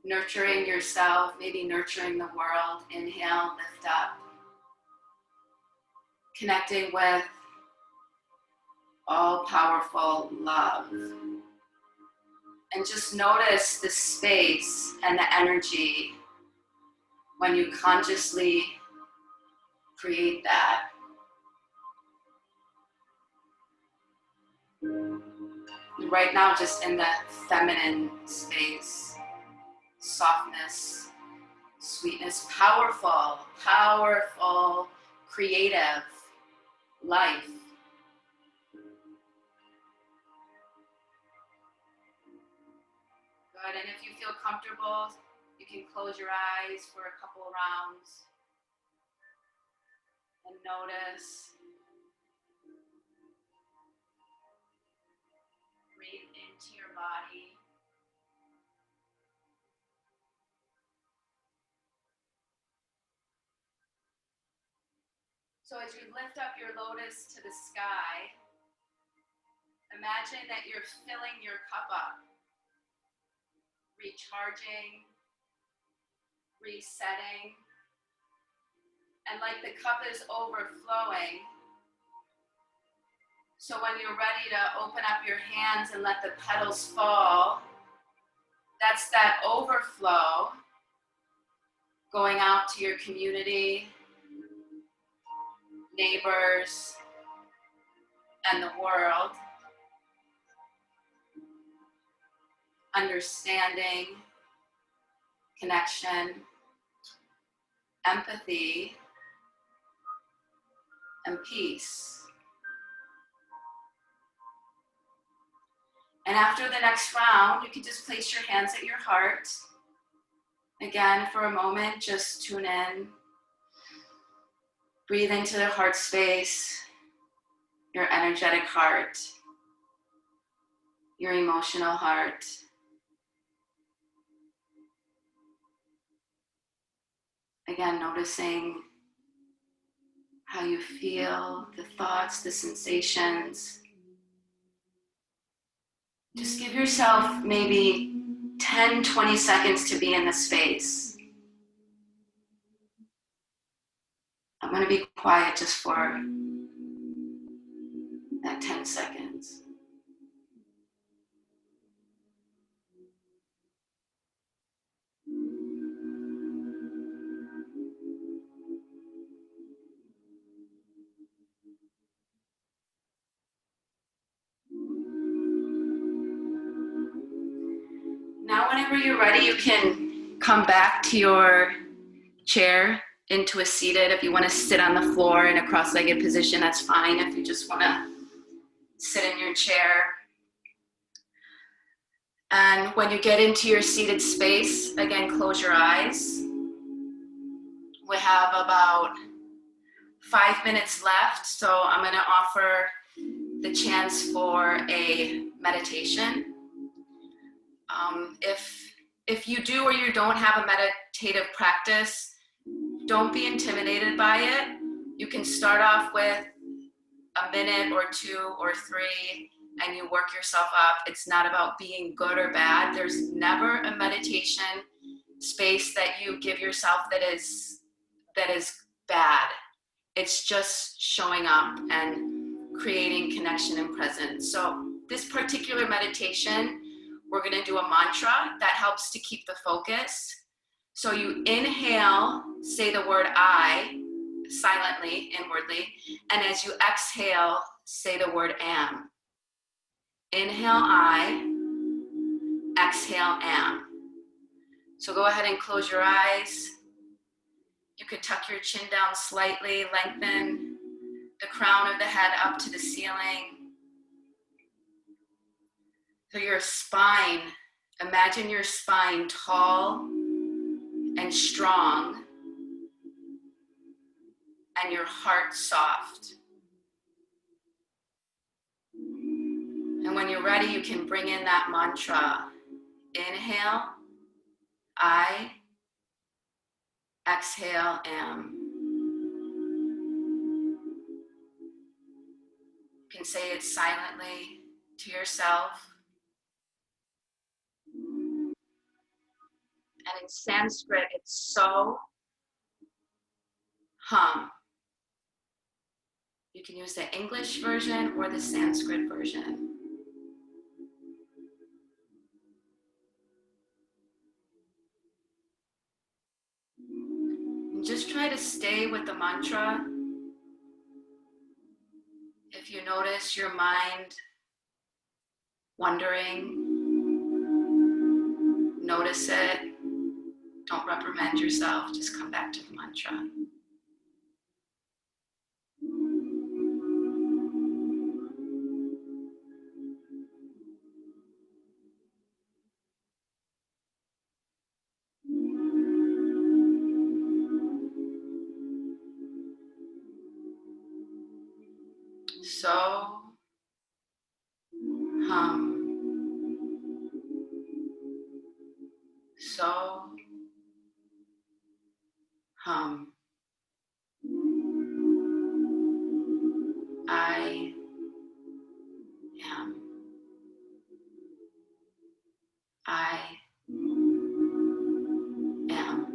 nurturing yourself, maybe nurturing the world. Inhale, lift up. connecting with all-powerful love. And just notice the space and the energy when you consciously create that. Right now, just in the feminine space, softness, sweetness, powerful, powerful, creative life. Good, and if you feel comfortable, you can close your eyes for a couple rounds and notice. Breathe into your body. So as you lift up your lotus to the sky, imagine that you're filling your cup up, recharging, resetting, and like the cup is overflowing. So when you're ready to open up your hands and let the petals fall, that's that overflow going out to your community, neighbors, and the world. Understanding, connection, empathy, and peace. And after the next round, you can just place your hands at your heart. Again, for a moment, just tune in. Breathe into the heart space, your energetic heart, your emotional heart. Again, noticing how you feel, the thoughts, the sensations. Just give yourself maybe 10, 20 seconds to be in the space. I'm going to be quiet just for that 10 seconds. Now, whenever you're ready, you can come back to your chair into a seated. If you want to sit on the floor in a cross-legged position, that's fine. If you just want to sit in your chair. And when you get into your seated space, again, close your eyes. We have about 5 minutes left, so I'm going to offer the chance for a meditation. If you do or you don't have a meditative practice, don't be intimidated by it. You can start off with a minute or 2 or 3 and you work yourself up. It's not about being good or bad. There's never a meditation space that you give yourself that is bad. It's just showing up and creating connection and presence. So this particular meditation, we're going to do a mantra that helps to keep the focus. So you inhale, say the word I, silently, inwardly, and as you exhale, say the word am. Inhale I, exhale am. So go ahead and close your eyes. You could tuck your chin down slightly, lengthen the crown of the head up to the ceiling. So your spine, imagine your spine tall and strong, and your heart soft. And when you're ready, you can bring in that mantra. Inhale, I, exhale, am. You can say it silently to yourself. And in Sanskrit, it's so, hum. You can use the English version or the Sanskrit version. And just try to stay with the mantra. If you notice your mind wandering, notice it. Don't reprimand yourself, just come back to the mantra. So, so, I am. I am.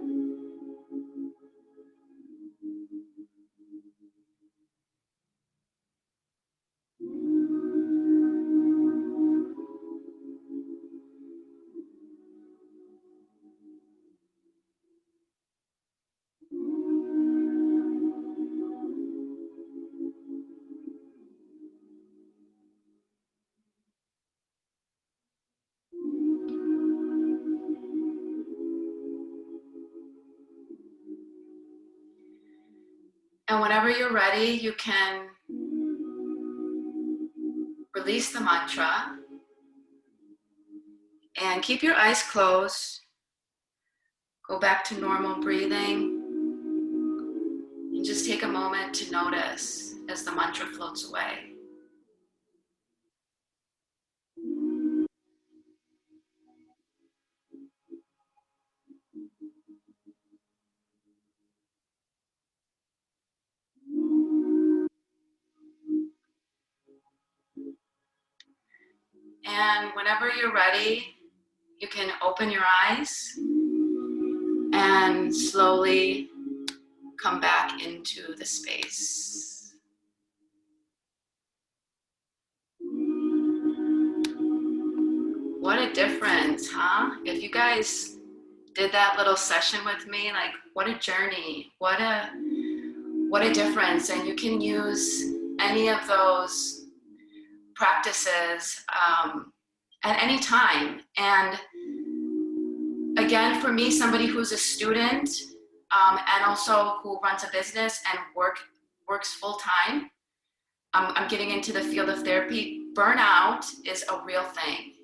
And whenever you're ready, you can release the mantra and keep your eyes closed. Go back to normal breathing and just take a moment to notice as the mantra floats away. And whenever you're ready, you can open your eyes and slowly come back into the space. What a difference, huh? If you guys did that little session with me, like what a journey, what a difference. And you can use any of those practices at any time. And again, for me, somebody who's a student and also who runs a business and works full time, I'm getting into the field of therapy. Burnout is a real thing.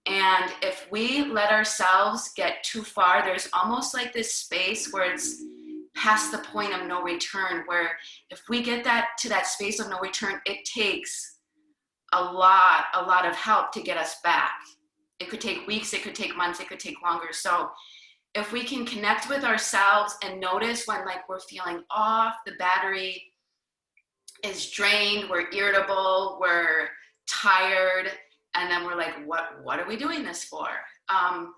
And if we let ourselves get too far, there's almost like this space where it's past the point of no return, where if we get to that space of no return, it takes a lot of help to get us back. It could take weeks, it could take months, it could take longer. So if we can connect with ourselves and notice when like we're feeling off, the battery is drained, we're irritable, we're tired, and then we're like, what are we doing this for? 5-10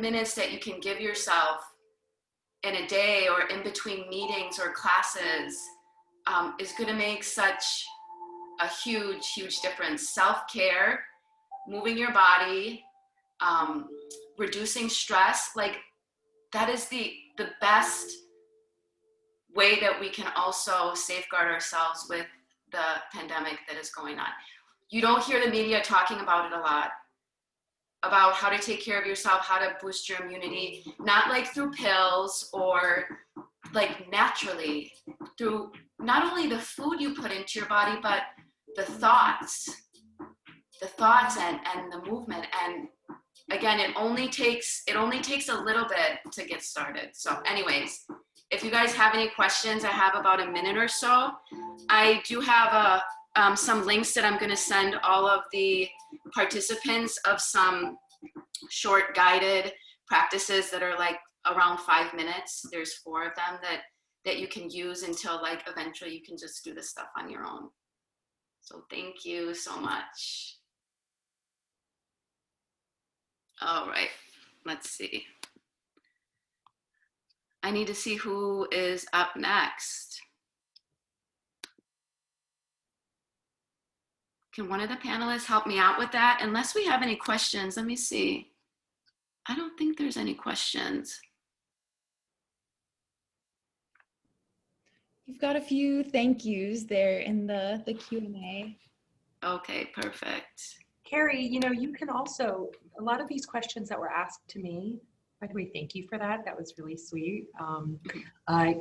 minutes that you can give yourself in a day or in between meetings or classes is going to make such a huge difference. Self-care, moving your body, reducing stress, like that is the best way that we can also safeguard ourselves with the pandemic that is going on. You don't hear the media talking about it a lot, about how to take care of yourself, how to boost your immunity, not like through pills or like naturally through not only the food you put into your body, but the thoughts and the movement. And again, it only takes a little bit to get started. So anyways, if you guys have any questions, I have about a minute or so. I do have some links that I'm going to send all of the participants of some short guided practices that are like around 5 minutes. There's 4 of them that you can use until like eventually you can just do this stuff on your own. So thank you so much. All right, let's see. I need to see who is up next. Can one of the panelists help me out with that? Unless we have any questions, let me see. I don't think there's any questions. You've got a few thank yous there in the Q&A. Okay, perfect. Carrie, you know, you can also, a lot of these questions that were asked to me, by the way, thank you for that. That was really sweet.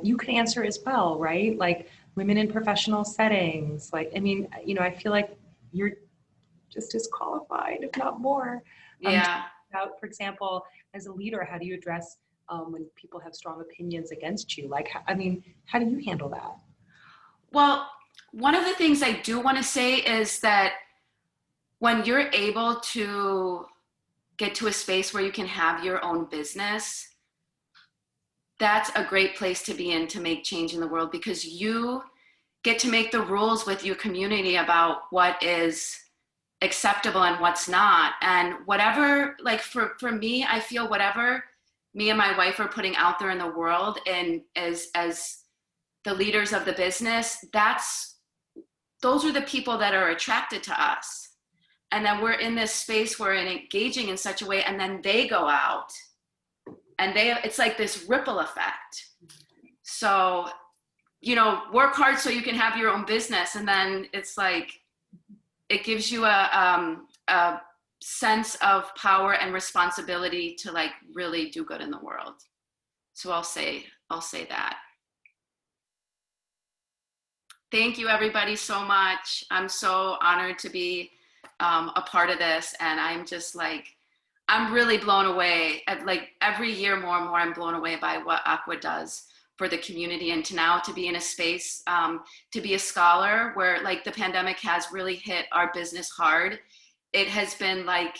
You can answer as well, right? Like women in professional settings. Like, I mean, you know, I feel like you're just as qualified, if not more. Yeah. About, for example, as a leader, how do you address when people have strong opinions against you? Like, I mean, how do you handle that? Well, one of the things I do want to say is that when you're able to get to a space where you can have your own business, that's a great place to be in to make change in the world, because you get to make the rules with your community about what is acceptable and what's not. And whatever, like for me, I feel whatever me and my wife are putting out there in the world and as the leaders of the business, those are the people that are attracted to us. And then we're in this space, we're engaging in such a way, and then they go out and it's like this ripple effect. So, you know, work hard so you can have your own business. And then it's like, it gives you a sense of power and responsibility to like really do good in the world. So I'll say that. Thank you everybody so much. I'm so honored to be a part of this, and I'm just like, I'm really blown away. Like every year more and more, I'm blown away by what Aqua does for the community, and to now to be in a space, to be a scholar where like the pandemic has really hit our business hard. It has been like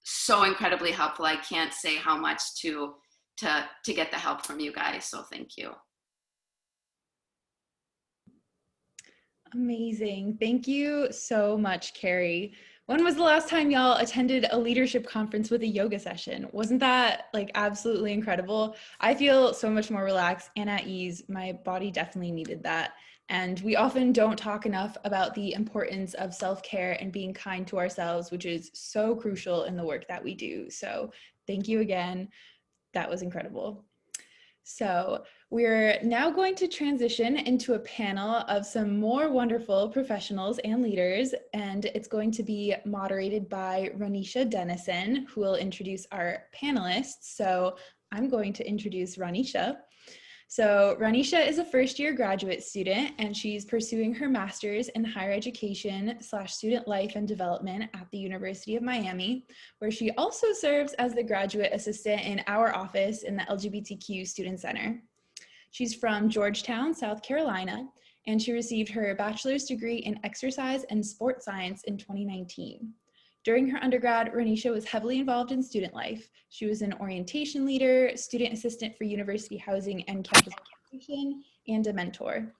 so incredibly helpful. I can't say how much to get the help from you guys. So thank you. Amazing. Thank you so much, Carrie. When was the last time y'all attended a leadership conference with a yoga session? Wasn't that like absolutely incredible? I feel so much more relaxed and at ease. My body definitely needed that. And we often don't talk enough about the importance of self-care and being kind to ourselves, which is so crucial in the work that we do. So thank you again. That was incredible. So we're now going to transition into a panel of some more wonderful professionals and leaders, and it's going to be moderated by Ranisha Dennison, who will introduce our panelists. So I'm going to introduce Ranisha. So Ranisha is a first-year graduate student, and she's pursuing her master's in higher education / student life and development at the University of Miami, where she also serves as the graduate assistant in our office in the LGBTQ Student Center. She's from Georgetown, South Carolina, and she received her bachelor's degree in exercise and sport science in 2019. During her undergrad, Ranisha was heavily involved in student life. She was an orientation leader, student assistant for university housing and campus education, and a mentor.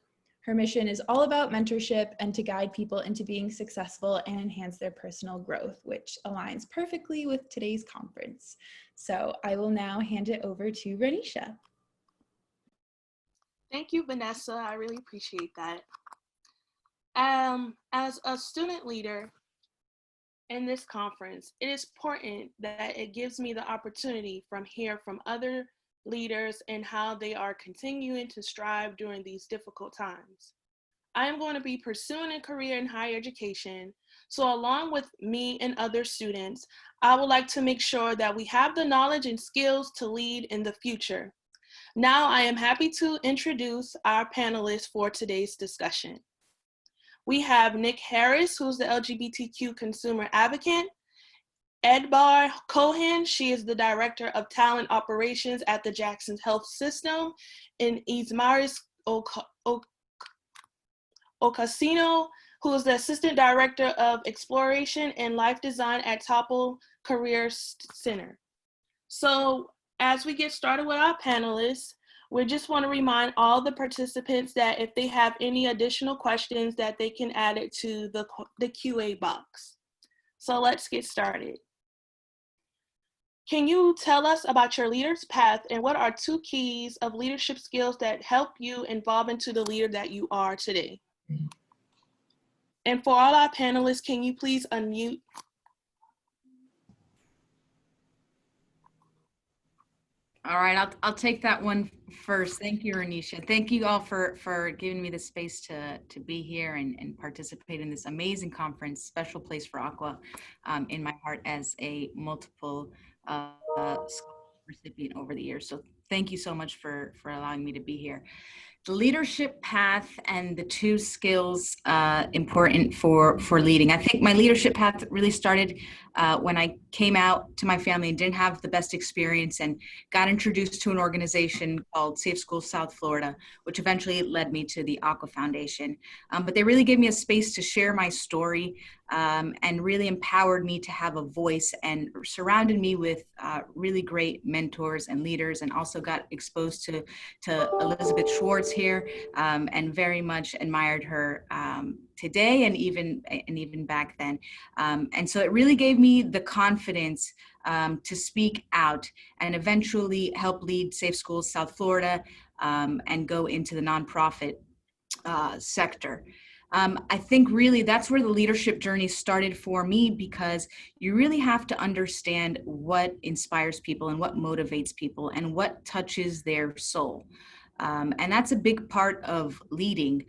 Her mission is all about mentorship and to guide people into being successful and enhance their personal growth, which aligns perfectly with today's conference. So I will now hand it over to Ranisha. Thank you, Vanessa. I really appreciate that. As a student leader in this conference, it is important that it gives me the opportunity from hear from other leaders and how they are continuing to strive during these difficult times. I am going to be pursuing a career in higher education, so along with me and other students, I would like to make sure that we have the knowledge and skills to lead in the future. Now I am happy to introduce our panelists for today's discussion. We have Nik Harris, who's the LGBTQ Consumer Advocate. Enbar Cohen, she is the Director of Talent Operations at the Jackson Health System. And Ismaris Ocasio, who is the Assistant Director of Exploration and Life Design at Toppel Career Center. So as we get started with our panelists, we just want to remind all the participants that if they have any additional questions that they can add it to the QA box. So let's get started. Can you tell us about your leader's path and what are 2 keys of leadership skills that help you evolve into the leader that you are today? And for all our panelists, can you please unmute? All right, I'll take that one first. Thank you, Renisha. Thank you all for giving me the space to be here and participate in this amazing conference. Special place for Aqua in my heart as a multiple scholarship recipient over the years. So thank you so much for allowing me to be here. The leadership path and the two skills important for leading. I think my leadership path really started when I came out to my family and didn't have the best experience and got introduced to an organization called Safe Schools South Florida, which eventually led me to the Aqua Foundation. But they really gave me a space to share my story and really empowered me to have a voice and surrounded me with really great mentors and leaders, and also got exposed to Elizabeth Schwartz here and very much admired her today and even back then. And so it really gave me the confidence to speak out and eventually help lead Safe Schools South Florida and go into the nonprofit sector. I think really that's where the leadership journey started for me, because you really have to understand what inspires people and what motivates people and what touches their soul. And that's a big part of leading.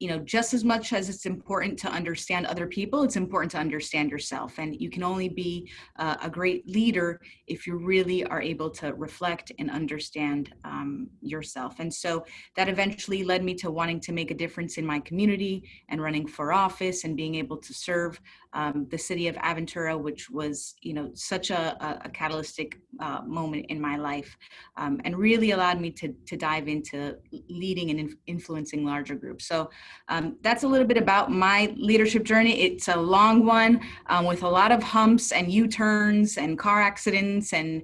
You know, just as much as it's important to understand other people, it's important to understand yourself. And you can only be a great leader if you really are able to reflect and understand yourself. And so that eventually led me to wanting to make a difference in my community and running for office and being able to serve the city of Aventura, which was, you know, such a catalytic moment in my life, and really allowed me to dive into leading and influencing larger groups. So that's a little bit about my leadership journey. It's a long one with a lot of humps and U-turns and car accidents and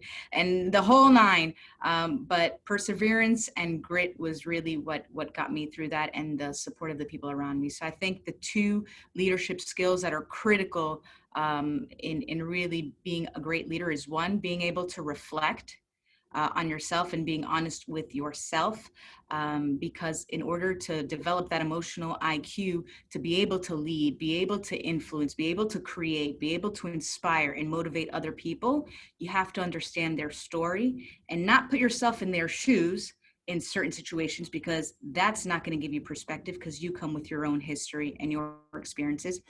the whole nine. But perseverance and grit was really what got me through that, and the support of the people around me. So I think the two leadership skills that are critical in really being a great leader is, one, being able to reflect on yourself and being honest with yourself, because in order to develop that emotional IQ, to be able to lead, be able to influence, be able to create, be able to inspire and motivate other people, you have to understand their story and not put yourself in their shoes in certain situations, because that's not going to give you perspective, because you come with your own history and your experiences,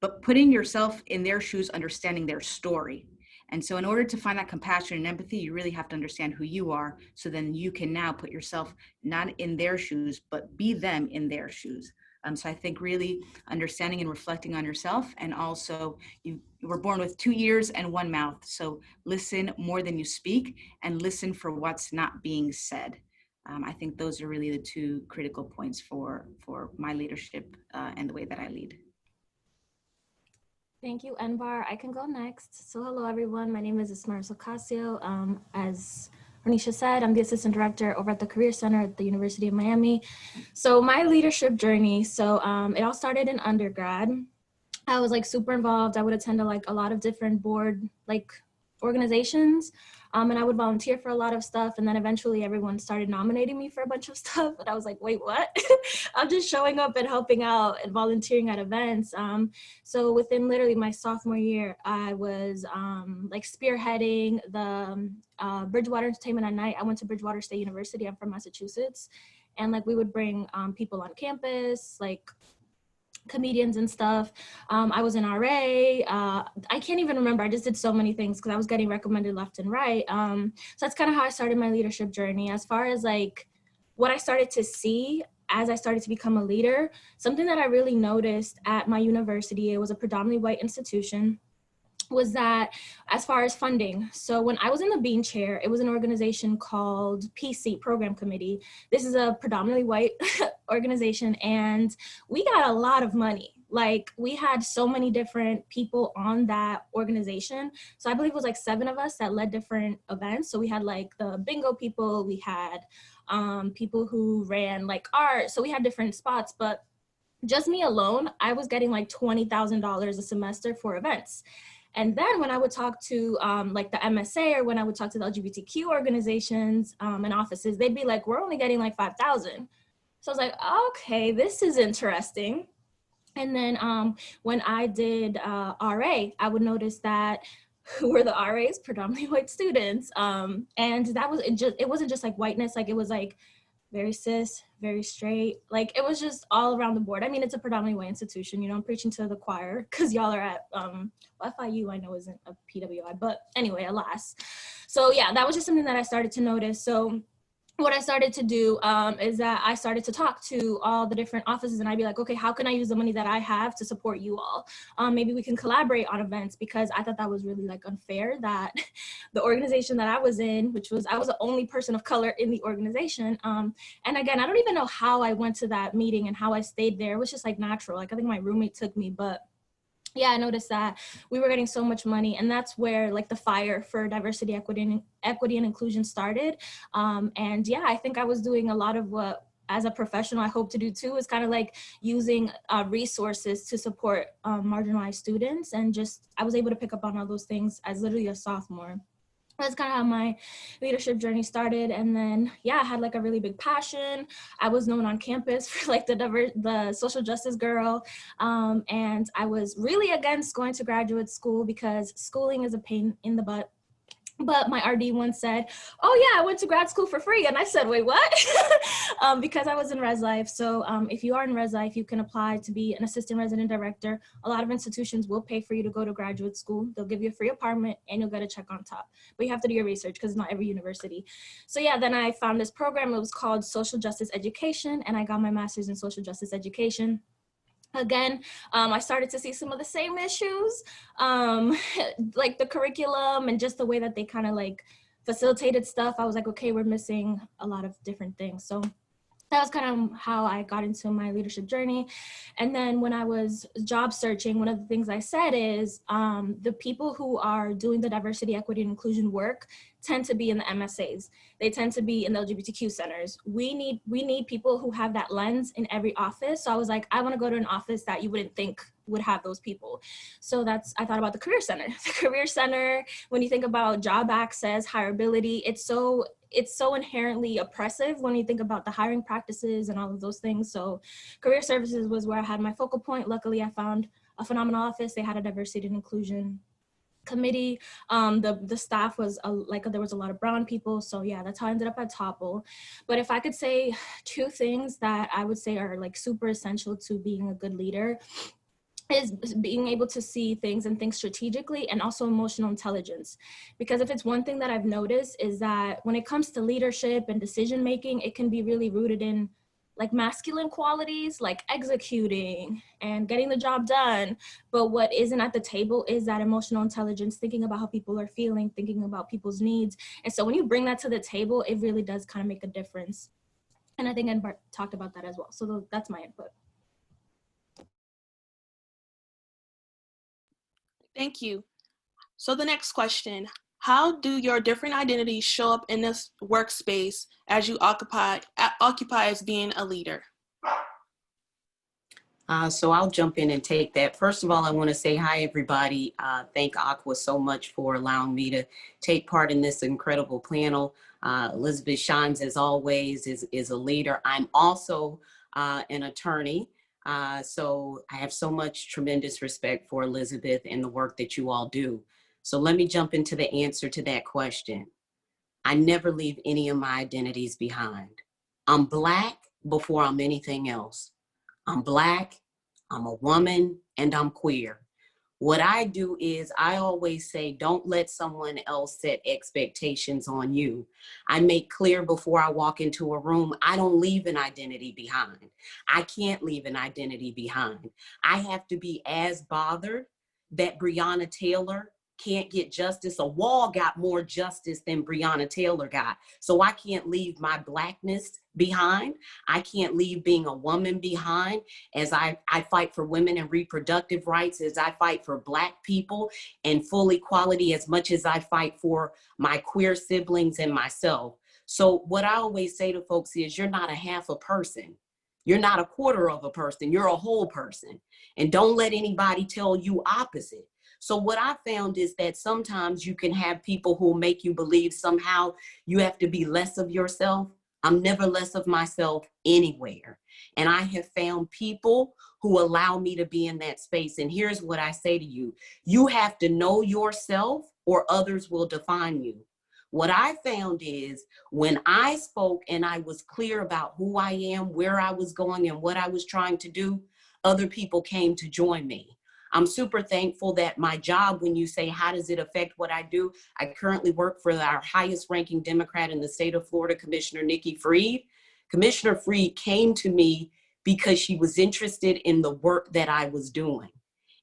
but putting yourself in their shoes, understanding their story. And so in order to find that compassion and empathy, you really have to understand who you are. So then you can now put yourself not in their shoes, but be them in their shoes. So I think really understanding and reflecting on yourself, and also you were born with 2 ears and 1 mouth. So listen more than you speak, and listen for what's not being said. I think those are really the two critical points for my leadership and the way that I lead. Thank you, Enbar. I can go next. So hello, everyone. My name is Ismaris Ocasio. As Renisha said, I'm the Assistant Director over at the Career Center at the University of Miami. So my leadership journey, it all started in undergrad. I was like super involved. I would attend a lot of different board organizations, and I would volunteer for a lot of stuff. And then eventually everyone started nominating me for a bunch of stuff. And I was like, wait, what? I'm just showing up and helping out and volunteering at events. So within literally my sophomore year, I was spearheading the Bridgewater Entertainment at Night. I went to Bridgewater State University. I'm from Massachusetts. And we would bring people on campus, comedians and stuff. I was an RA. I can't even remember. I just did so many things because I was getting recommended left and right. So that's kind of how I started my leadership journey. As far as what I started to see as I started to become a leader, something that I really noticed at my university, it was a predominantly white institution, was that as far as funding. So when I was in the Bean Chair, it was an organization called PC, Program Committee. This is a predominantly white organization, and we got a lot of money. We had so many different people on that organization. So I believe it was 7 of us that led different events. So we had the bingo people, we had people who ran art. So we had different spots, but just me alone, I was getting $20,000 a semester for events. And then when I would talk to the MSA, or when I would talk to the LGBTQ organizations and offices, they'd be like, we're only getting $5,000. So I was like, okay, this is interesting. And then when I did RA, I would notice that who were the RAs? Predominantly white students. And that was, it wasn't just like whiteness, like it was like very cis, very straight. Like it was just all around the board. I mean, it's a predominantly white institution, you know, I'm preaching to the choir because y'all are at FIU, I know isn't a PWI, but anyway, alas. So yeah, that was just something that I started to notice. So what I started to do is that I started to talk to all the different offices, and I'd be like, okay, how can I use the money that I have to support you all? Maybe we can collaborate on events, because I thought that was really like unfair that the organization that I was in, which was, I was the only person of color in the organization. And again, I don't even know how I went to that meeting and how I stayed there. It was just like natural. Like I think my roommate took me, but yeah, I noticed that we were getting so much money, and that's where like the fire for diversity, equity, and inclusion started. And yeah, I think I was doing a lot of what, as a professional, I hope to do too, is kind of like using resources to support marginalized students. And just, I was able to pick up on all those things as literally a sophomore. That's kind of how my leadership journey started. And then, yeah, I had like a really big passion. I was known on campus for like the social justice girl. And I was really against going to graduate school because schooling is a pain in the butt. But my RD once said, oh yeah, I went to grad school for free. And I said, wait, what? Because I was in Res Life. So if you are in Res Life, you can apply to be an assistant resident director. A lot of institutions will pay for you to go to graduate school. They'll give you a free apartment and you'll get a check on top. But you have to do your research because it's not every university. So yeah, then I found this program. It was called Social Justice Education, and I got my master's in social justice education. Again, I started to see some of the same issues, like the curriculum and just the way that they kind of like facilitated stuff. I was like, okay, we're missing a lot of different things. So that was kind of how I got into my leadership journey. And then when I was job searching, one of the things I said is the people who are doing the diversity, equity, and inclusion work tend to be in the MSAs. They tend to be in the LGBTQ centers. We need people who have that lens in every office. So I was like, I want to go to an office that you wouldn't think would have those people. So I thought about the Career Center. The Career Center, when you think about job access, hireability, it's so inherently oppressive when you think about the hiring practices and all of those things. So Career Services was where I had my focal point. Luckily, I found a phenomenal office. They had a diversity and inclusion committee. The staff was there was a lot of brown people. So yeah, that's how I ended up at Toppel. But if I could say two things that I would say are like super essential to being a good leader, is being able to see things and think strategically, and also emotional intelligence. Because if it's one thing that I've noticed is that when it comes to leadership and decision making, it can be really rooted in like masculine qualities, like executing and getting the job done. But what isn't at the table is that emotional intelligence, thinking about how people are feeling, thinking about people's needs. And so when you bring that to the table, it really does kind of make a difference. And I think Enbar talked about that as well. So that's my input. Thank you. So the next question, how do your different identities show up in this workspace as you occupy as being a leader? So I'll jump in and take that. First of all, I want to say hi, everybody. Thank Aqua so much for allowing me to take part in this incredible panel. Elizabeth shines, as always, is a leader. I'm also an attorney. So I have so much tremendous respect for Elizabeth and the work that you all do. So let me jump into the answer to that question. I never leave any of my identities behind. I'm Black before I'm anything else. I'm Black, I'm a woman, and I'm queer. What I do is I always say, don't let someone else set expectations on you. I make clear before I walk into a room, I don't leave an identity behind. I can't leave an identity behind. I have to be as bothered that Breonna Taylor can't get justice. A wall got more justice than Breonna Taylor got. So I can't leave my Blackness behind. I can't leave being a woman behind as I fight for women and reproductive rights, as I fight for Black people and full equality, as much as I fight for my queer siblings and myself. So what I always say to folks is, you're not a half a person. You're not a quarter of a person. You're a whole person. And don't let anybody tell you opposite. So what I found is that sometimes you can have people who make you believe somehow you have to be less of yourself. I'm never less of myself anywhere. And I have found people who allow me to be in that space. And here's what I say to you. You have to know yourself or others will define you. What I found is when I spoke and I was clear about who I am, where I was going, and what I was trying to do, other people came to join me. I'm super thankful that my job, when you say, how does it affect what I do? I currently work for our highest ranking Democrat in the state of Florida, Commissioner Nik Harris. Commissioner Freed came to me because she was interested in the work that I was doing.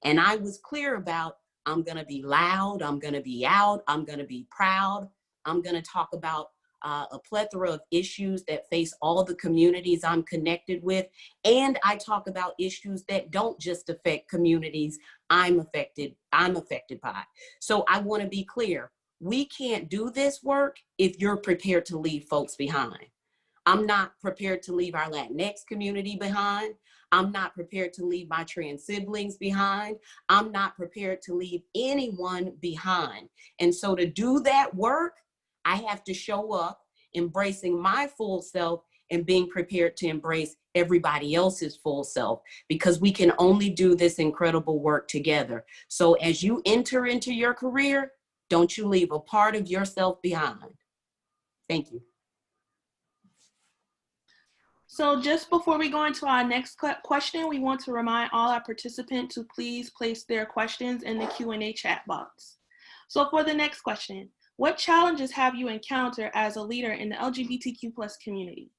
And I was clear about, I'm gonna be loud, I'm gonna be out, I'm gonna be proud. I'm gonna talk about a plethora of issues that face all the communities I'm connected with. And I talk about issues that don't just affect communities I'm affected by. So I wanna be clear, we can't do this work if you're prepared to leave folks behind. I'm not prepared to leave our Latinx community behind. I'm not prepared to leave my trans siblings behind. I'm not prepared to leave anyone behind. And so to do that work, I have to show up embracing my full self and being prepared to embrace everybody else's full self, because we can only do this incredible work together. So as you enter into your career, don't you leave a part of yourself behind. Thank you. So just before we go into our next question, we want to remind all our participants to please place their questions in the Q&A chat box. So for the next question, what challenges have you encountered as a leader in the LGBTQ+ community?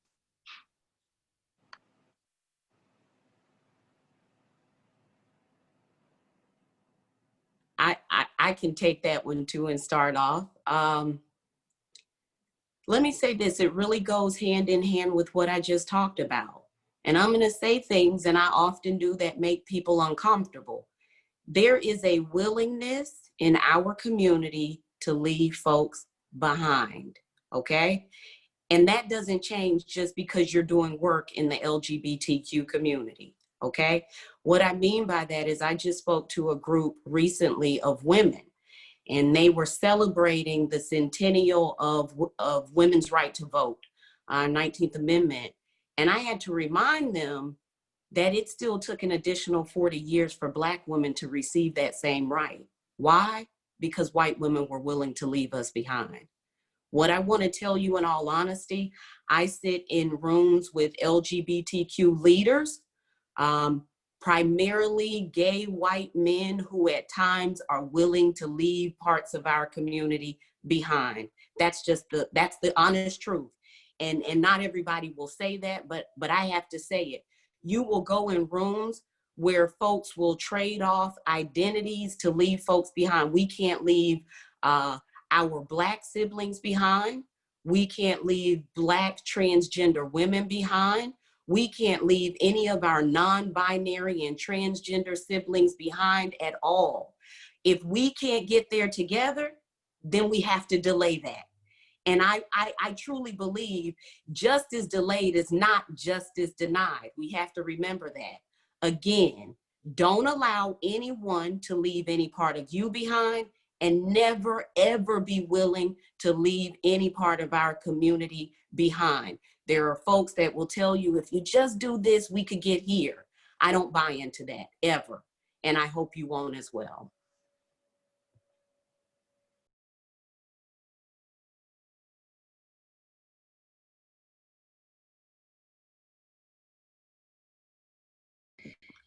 I can take that one too and start off. Let me say this, it really goes hand in hand with what I just talked about. And I'm gonna say things, and I often do, that make people uncomfortable. There is a willingness in our community to leave folks behind, okay? And that doesn't change just because you're doing work in the LGBTQ community, okay? What I mean by that is I just spoke to a group recently of women, and they were celebrating the centennial of women's right to vote, 19th Amendment. And I had to remind them that it still took an additional 40 years for Black women to receive that same right. Why? Because white women were willing to leave us behind. What I want to tell you in all honesty, I sit in rooms with LGBTQ leaders, primarily gay white men who at times are willing to leave parts of our community behind. That's the honest truth. And not everybody will say that, but I have to say it. You will go in rooms where folks will trade off identities to leave folks behind. We can't leave our Black siblings behind. We can't leave Black transgender women behind. We can't leave any of our non-binary and transgender siblings behind at all. If we can't get there together, then we have to delay that. And I truly believe justice delayed is not justice denied. We have to remember that. Again, don't allow anyone to leave any part of you behind, and never, ever be willing to leave any part of our community behind. There are folks that will tell you, if you just do this, we could get here. I don't buy into that, ever. And I hope you won't as well.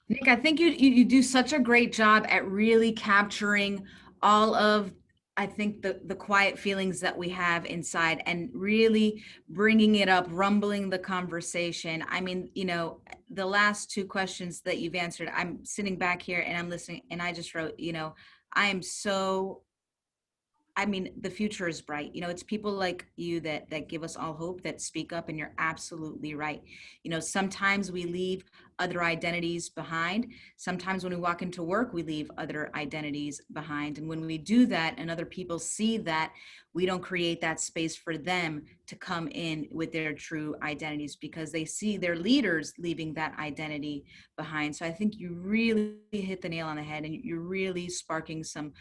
Nik, I think you do such a great job at really capturing all of, I think, the quiet feelings that we have inside and really bringing it up, rumbling the conversation. I mean, you know, the last two questions that you've answered, I'm sitting back here and I'm listening, and I just wrote, you know, I mean, the future is bright. You know, it's people like you that give us all hope, that speak up, and you're absolutely right. You know, sometimes we leave other identities behind. Sometimes when we walk into work, we leave other identities behind. And when we do that and other people see that, we don't create that space for them to come in with their true identities, because they see their leaders leaving that identity behind. So I think you really hit the nail on the head, and you're really sparking some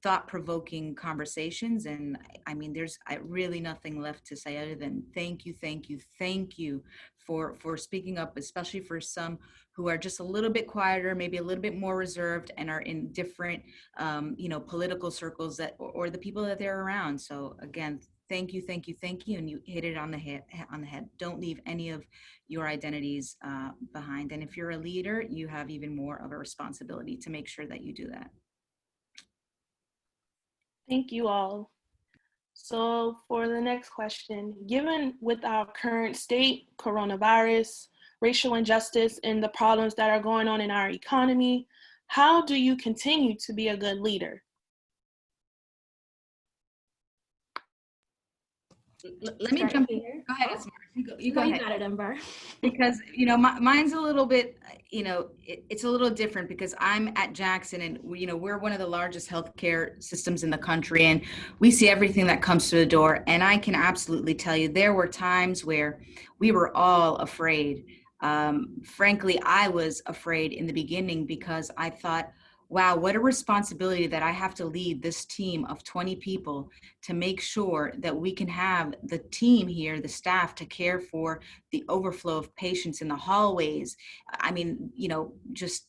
thought-provoking conversations. And I mean, there's really nothing left to say other than thank you for speaking up, especially for some who are just a little bit quieter, maybe a little bit more reserved, and are in different, political circles or the people that they're around. So again, thank you, thank you, thank you. And you hit it on the head. Don't leave any of your identities behind. And if you're a leader, you have even more of a responsibility to make sure that you do that. Thank you all. So for the next question, given with our current state, coronavirus, racial injustice, and the problems that are going on in our economy, how do you continue to be a good leader? Let me jump in. Go ahead, Ismaris. You go ahead. You got it, Enbar. Because, mine's a little bit, it's a little different because I'm at Jackson and, we're one of the largest healthcare systems in the country, and we see everything that comes through the door. And I can absolutely tell you, there were times where we were all afraid. Frankly, I was afraid in the beginning because I thought, wow, what a responsibility that I have to lead this team of 20 people to make sure that we can have the team here, the staff, to care for the overflow of patients in the hallways. I mean, just,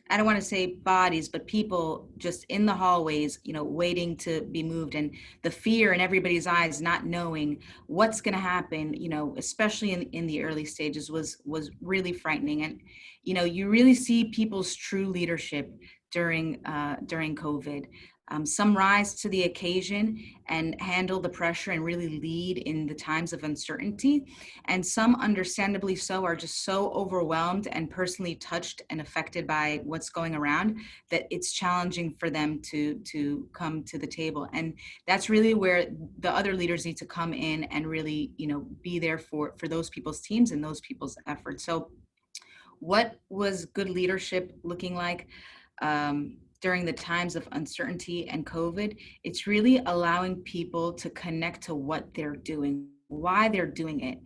I don't want to say bodies, but people just in the hallways, waiting to be moved, and the fear in everybody's eyes, not knowing what's going to happen, especially in the early stages was really frightening. And, you really see people's true leadership during COVID. Some rise to the occasion and handle the pressure and really lead in the times of uncertainty. And some, understandably so, are just so overwhelmed and personally touched and affected by what's going around that it's challenging for them to come to the table. And that's really where the other leaders need to come in and really, be there for those people's teams and those people's efforts. So what was good leadership looking like? During the times of uncertainty and COVID, it's really allowing people to connect to what they're doing, why they're doing it.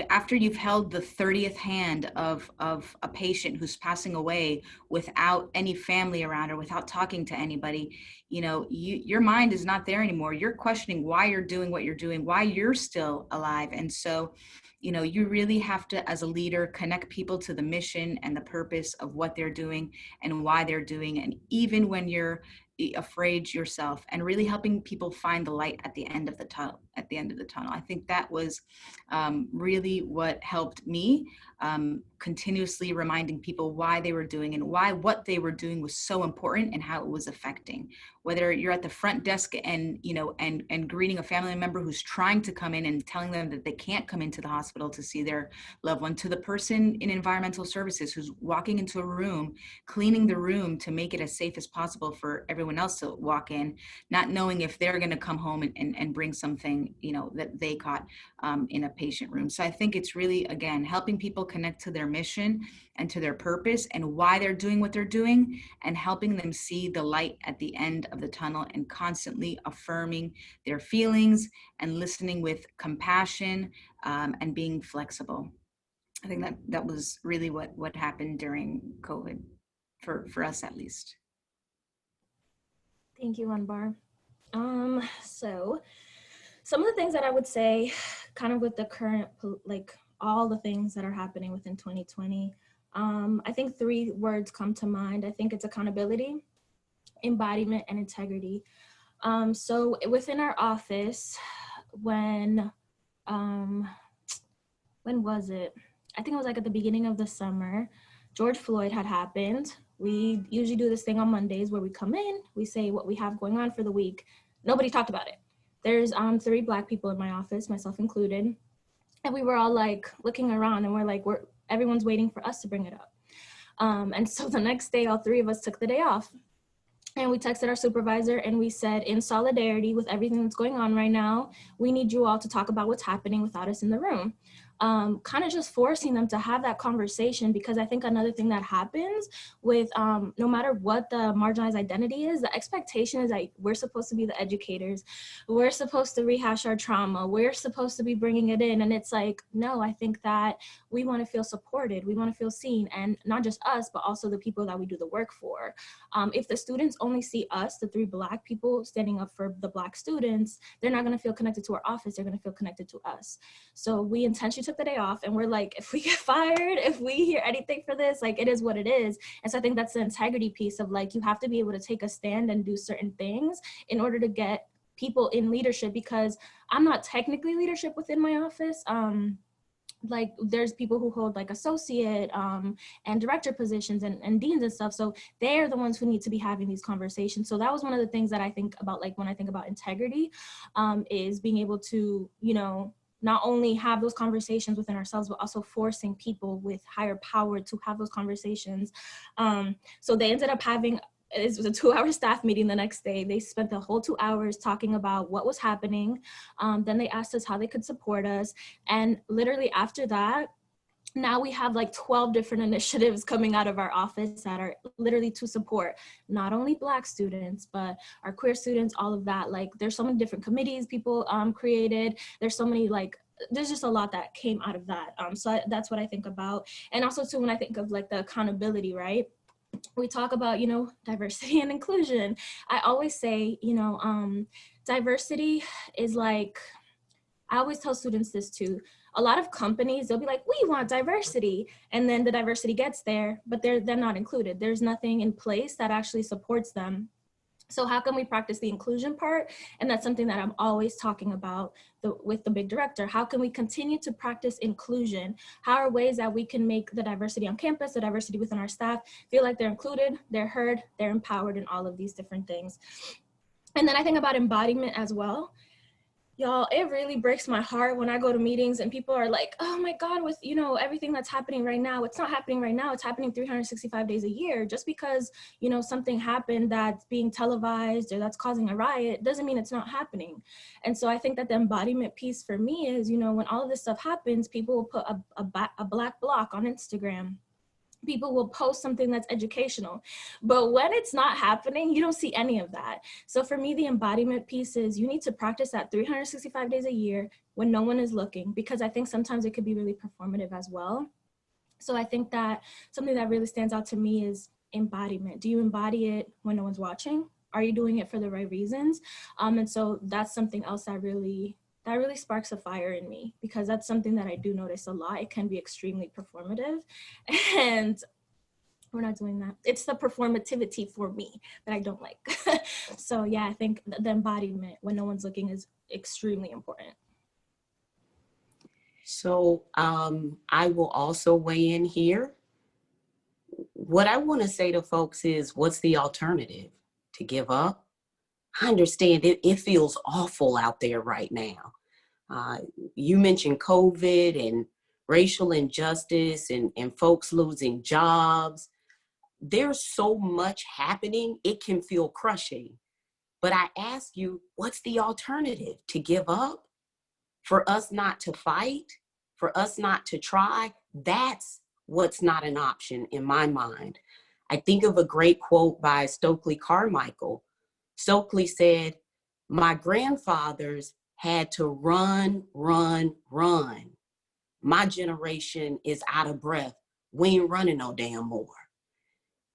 After you've held the 30th hand of a patient who's passing away without any family around or without talking to anybody, your mind is not there anymore. You're questioning why you're doing what you're doing, why you're still alive. And so, you really have to, as a leader, connect people to the mission and the purpose of what they're doing and why they're doing. And even when you're afraid yourself, and really helping people find the light at the end of the tunnel. I think that was really what helped me, continuously reminding people why they were doing and why what they were doing was so important and how it was affecting. Whether you're at the front desk and greeting a family member who's trying to come in and telling them that they can't come into the hospital to see their loved one, to the person in environmental services who's walking into a room, cleaning the room to make it as safe as possible for everyone else to walk in, not knowing if they're going to come home and bring something, that they caught in a patient room. So I think it's really, again, helping people connect to their mission and to their purpose and why they're doing what they're doing, and helping them see the light at the end of the tunnel, and constantly affirming their feelings and listening with compassion, and being flexible. I think that was really what happened during COVID for us, at least. Thank you, Enbar. So some of the things that I would say, kind of with the current, all the things that are happening within 2020, I think 3 words come to mind. I think it's accountability, embodiment, and integrity. So within our office, when was it? I think it was at the beginning of the summer, George Floyd had happened. We usually do this thing on Mondays where we come in, we say what we have going on for the week. Nobody talked about it. There's 3 Black people in my office, myself included. And we were all looking around and everyone's waiting for us to bring it up. And so the next day, all 3 of us took the day off. And we texted our supervisor and we said, in solidarity with everything that's going on right now, we need you all to talk about what's happening without us in the room. Kind of just forcing them to have that conversation, because I think another thing that happens with no matter what the marginalized identity is, the expectation is that we're supposed to be the educators, we're supposed to rehash our trauma, we're supposed to be bringing it in, and it's no, I think that we want to feel supported, we want to feel seen, and not just us, but also the people that we do the work for. If the students only see us, the 3 Black people standing up for the Black students, they're not going to feel connected to our office, they're going to feel connected to us. So we intentionally she took the day off, and we're like, if we get fired, if we hear anything for this, like, it is what it is. And so I think that's the integrity piece of, like, you have to be able to take a stand and do certain things in order to get people in leadership, because I'm not technically leadership within my office. Like, there's people who hold like associate and director positions and deans and stuff. So they're the ones who need to be having these conversations. So that was one of the things that I think about, like, when I think about integrity, is being able to, you know, not only have those conversations within ourselves, but also forcing people with higher power to have those conversations. So they ended up having, it was a 2-hour staff meeting the next day. They spent the whole 2 hours talking about what was happening. Then they asked us how they could support us. And literally after that, now we have like 12 different initiatives coming out of our office that are literally to support not only Black students, but our queer students, all of that. Like, there's so many different committees people created. There's so many, like, there's just a lot that came out of that. That's what I think about. And also too, when I think of like the accountability, right? We talk about, you know, diversity and inclusion. I always say, you know, diversity is like, I always tell students this too. A lot of companies, they'll be like, we want diversity. And then the diversity gets there, but they're not included. There's nothing in place that actually supports them. So how can we practice the inclusion part? And that's something that I'm always talking about with the big director. How can we continue to practice inclusion? How are ways that we can make the diversity on campus, the diversity within our staff, feel like they're included, they're heard, they're empowered in all of these different things. And then I think about embodiment as well. Y'all, it really breaks my heart when I go to meetings and people are like, oh my God, with, you know, everything that's happening right now, it's not happening right now, it's happening 365 days a year. Just because, you know, something happened that's being televised or that's causing a riot doesn't mean it's not happening. And so I think that the embodiment piece for me is, you know, when all of this stuff happens, people will put a Black block on Instagram. People will post something that's educational, but when it's not happening, you don't see any of that. So for me, the embodiment piece is you need to practice that 365 days a year when no one is looking, because I think sometimes it could be really performative as well. So I think that something that really stands out to me is embodiment. Do you embody it when no one's watching? Are you doing it for the right reasons? And so that's something else that really sparks a fire in me, because that's something that I do notice a lot. It can be extremely performative, and we're not doing that. It's the performativity for me that I don't like. So yeah, I think the embodiment when no one's looking is extremely important. So I will also weigh in here. What I want to say to folks is, what's the alternative? To give up? I understand it feels awful out there right now. You mentioned COVID and racial injustice and folks losing jobs. There's so much happening, it can feel crushing. But I ask you, what's the alternative? To give up? For us not to fight? For us not to try? That's what's not an option in my mind. I think of a great quote by Stokely Carmichael. Stokely said, my grandfathers had to run. My generation is out of breath. We ain't running no damn more.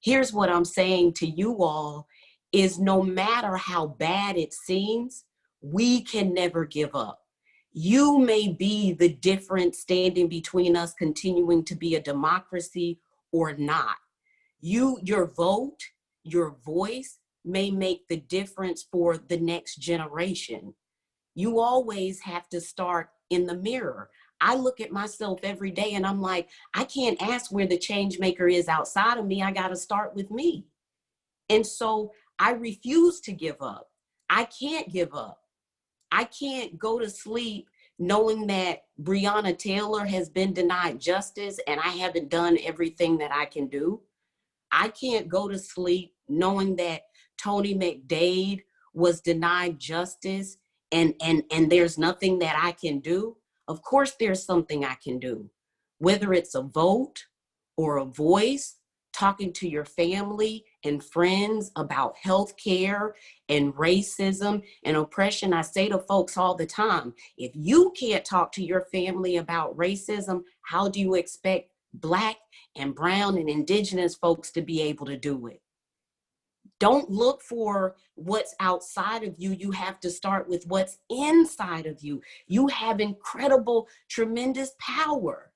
Here's what I'm saying to you all is, no matter how bad it seems, we can never give up. You may be the difference standing between us continuing to be a democracy or not. Your vote, your voice may make the difference for the next generation. You always have to start in the mirror. I look at myself every day and I'm like, I can't ask where the change maker is outside of me. I got to start with me. And so I refuse to give up. I can't give up. I can't go to sleep knowing that Breonna Taylor has been denied justice and I haven't done everything that I can do. I can't go to sleep knowing that Tony McDade was denied justice and there's nothing that I can do. Of course, there's something I can do, whether it's a vote or a voice, talking to your family and friends about healthcare and racism and oppression. I say to folks all the time, if you can't talk to your family about racism, how do you expect Black and brown and indigenous folks to be able to do it? Don't look for what's outside of you. You have to start with what's inside of you. You have incredible, tremendous power.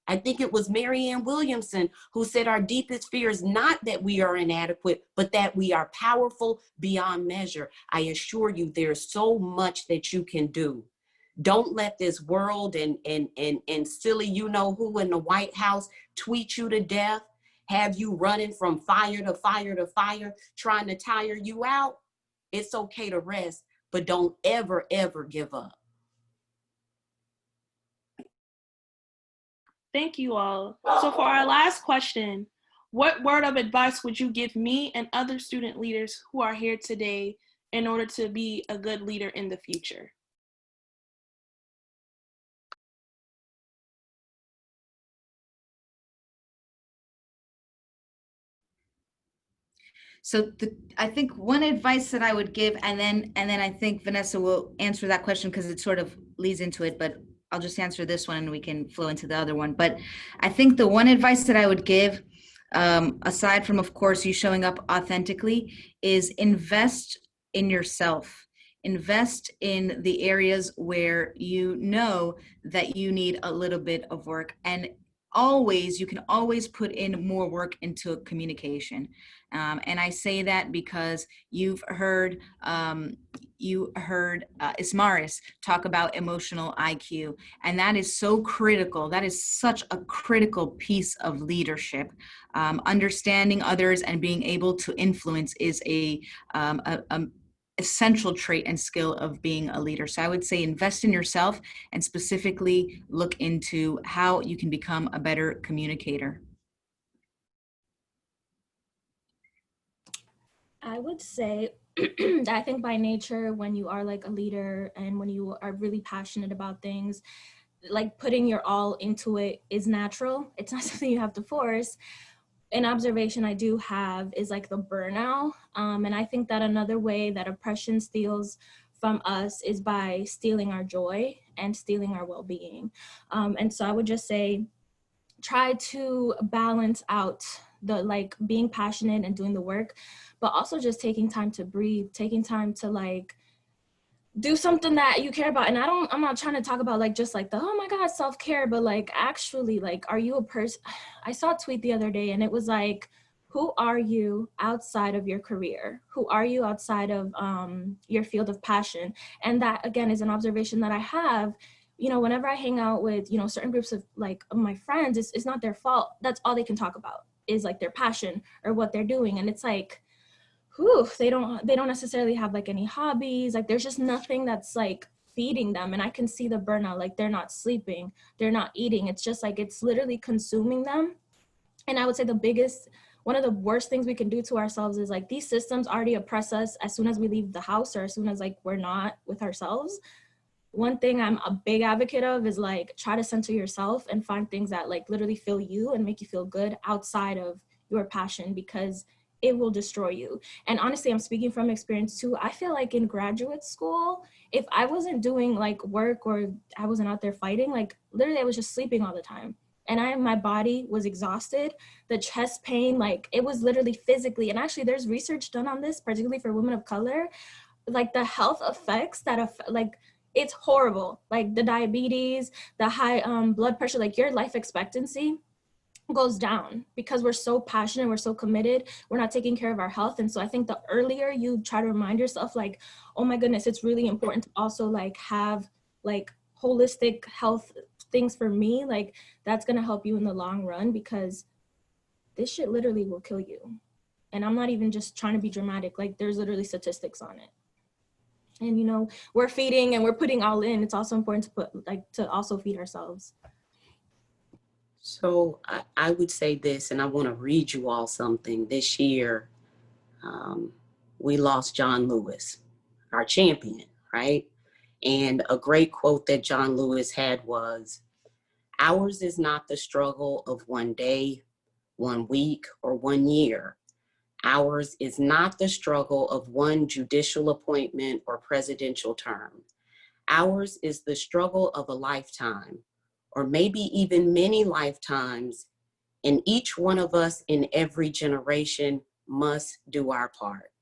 I think it was Marianne Williamson who said our deepest fear is not that we are inadequate, but that we are powerful beyond measure. I assure you, there's so much that you can do. Don't let this world and silly you know who in the White House tweet you to death, have you running from fire to fire to fire, trying to tire you out. It's okay to rest, but don't ever, ever give up. Thank you all. So for our last question, what word of advice would you give me and other student leaders who are here today in order to be a good leader in the future? So I think one advice that I would give, and then I think Vanessa will answer that question because it sort of leads into it, but I'll just answer this one and we can flow into the other one. But I think the one advice that I would give, aside from, of course, you showing up authentically, is invest in yourself. Invest in the areas where you know that you need a little bit of work, and you can always put in more work into communication. And I say that because you've heard Ismaris talk about emotional IQ, and that is so critical. That is such a critical piece of leadership. Understanding others and being able to influence is a essential trait and skill of being a leader. So I would say invest in yourself and specifically look into how you can become a better communicator. I would say that I think by nature, when you are like a leader and when you are really passionate about things, like putting your all into it is natural. It's not something you have to force. An observation I do have is like the burnout. And I think that another way that oppression steals from us is by stealing our joy and stealing our well-being. And so I would just say, try to balance out the like being passionate and doing the work, but also just taking time to breathe, taking time to like do something that you care about. And I'm not trying to talk about like just like the, oh my God, self-care, but like actually like, are you a person? I saw a tweet the other day and it was like, who are you outside of your career? Who are you outside of your field of passion? And that again is an observation that I have, you know, whenever I hang out with, you know, certain groups of like of my friends, it's not their fault. That's all they can talk about is like their passion or what they're doing. And it's like, whew, they don't necessarily have like any hobbies. Like there's just nothing that's like feeding them. And I can see the burnout, like they're not sleeping, they're not eating. It's just like, it's literally consuming them. And I would say one of the worst things we can do to ourselves is like these systems already oppress us as soon as we leave the house or as soon as like we're not with ourselves. One thing I'm a big advocate of is like try to center yourself and find things that like literally fill you and make you feel good outside of your passion, because it will destroy you. And honestly, I'm speaking from experience too. I feel like in graduate school, if I wasn't doing like work or I wasn't out there fighting, like literally I was just sleeping all the time. And my body was exhausted, the chest pain, like it was literally physically, and actually there's research done on this, particularly for women of color, like the health effects like it's horrible, like the diabetes, the high blood pressure, like your life expectancy goes down because we're so passionate, we're so committed, we're not taking care of our health. And so I think the earlier you try to remind yourself like, oh my goodness, it's really important to also like have like holistic health things for me, like that's gonna help you in the long run, because this shit literally will kill you. And I'm not even just trying to be dramatic, like there's literally statistics on it. And you know, we're feeding and we're putting all in. It's also important to also feed ourselves. So I would say this, and I want to read you all something. This year, we lost John Lewis, our champion, right? And a great quote that John Lewis had was, "Ours is not the struggle of one day, 1 week, or 1 year. Ours is not the struggle of one judicial appointment or presidential term. Ours is the struggle of a lifetime, or maybe even many lifetimes, and each one of us in every generation must do our part.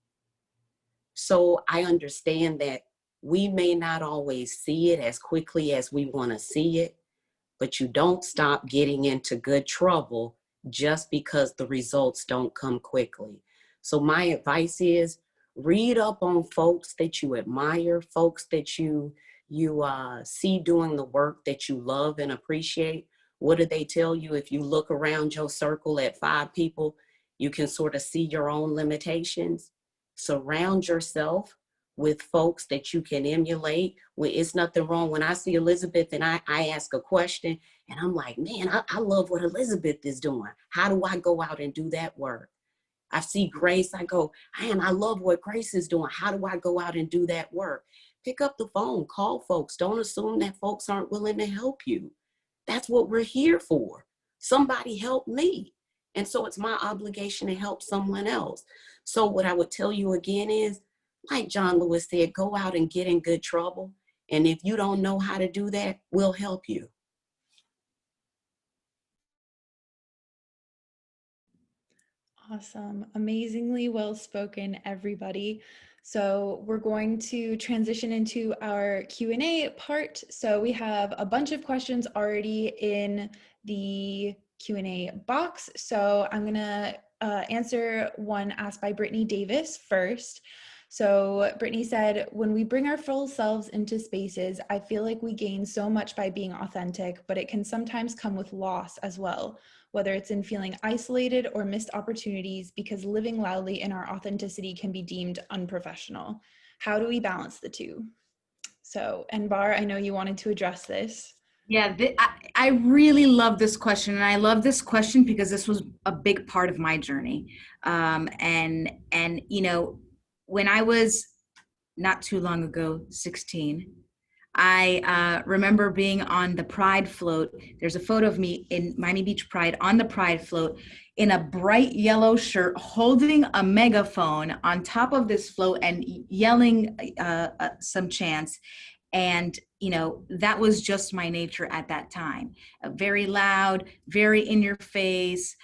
So I understand that we may not always see it as quickly as we want to see it, but you don't stop getting into good trouble just because the results don't come quickly. So my advice is read up on folks that you admire, folks that you see doing the work that you love and appreciate. What do they tell you? If you look around your circle at 5 people, you can sort of see your own limitations. Surround yourself with folks that you can emulate. Well, it's nothing wrong. When I see Elizabeth and I ask a question and I'm like, man, I love what Elizabeth is doing. How do I go out and do that work? I see Grace, I go, man, I love what Grace is doing. How do I go out and do that work? Pick up the phone, call folks. Don't assume that folks aren't willing to help you. That's what we're here for. Somebody help me. And so it's my obligation to help someone else. So what I would tell you again is, like John Lewis said, go out and get in good trouble. And if you don't know how to do that, we'll help you. Awesome. Amazingly well spoken, everybody. So we're going to transition into our Q&A part. So we have a bunch of questions already in the Q&A box. So I'm going to answer one asked by Brittany Davis first. So Brittany said, when we bring our full selves into spaces, I feel like we gain so much by being authentic, but it can sometimes come with loss as well, whether it's in feeling isolated or missed opportunities because living loudly in our authenticity can be deemed unprofessional. How do we balance the two? So, Enbar, I know you wanted to address this. Yeah, I really love this question. And I love this question because this was a big part of my journey. And you know, when I was not too long ago, 16, I remember being on the Pride float. There's a photo of me in Miami Beach Pride on the Pride float in a bright yellow shirt, holding a megaphone on top of this float and yelling some chants. And, you know, that was just my nature at that time. Very loud, very in your face,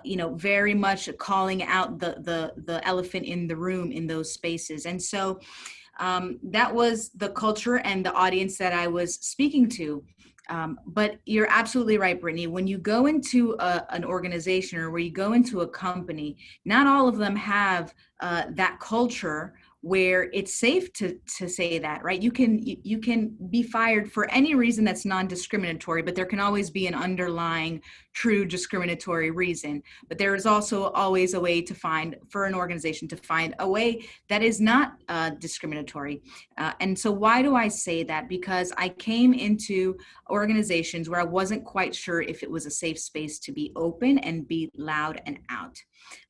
you know, very much calling out the elephant in the room in those spaces. And so that was the culture and the audience that I was speaking to. But you're absolutely right, Brittany. When you go into an organization or where you go into a company, not all of them have that culture where it's safe to say that, right? You can be fired for any reason that's non-discriminatory, but there can always be an underlying true discriminatory reason. But there is also always a way to find, for an organization to find a way that is not discriminatory. And so why do I say that? Because I came into organizations where I wasn't quite sure if it was a safe space to be open and be loud and out.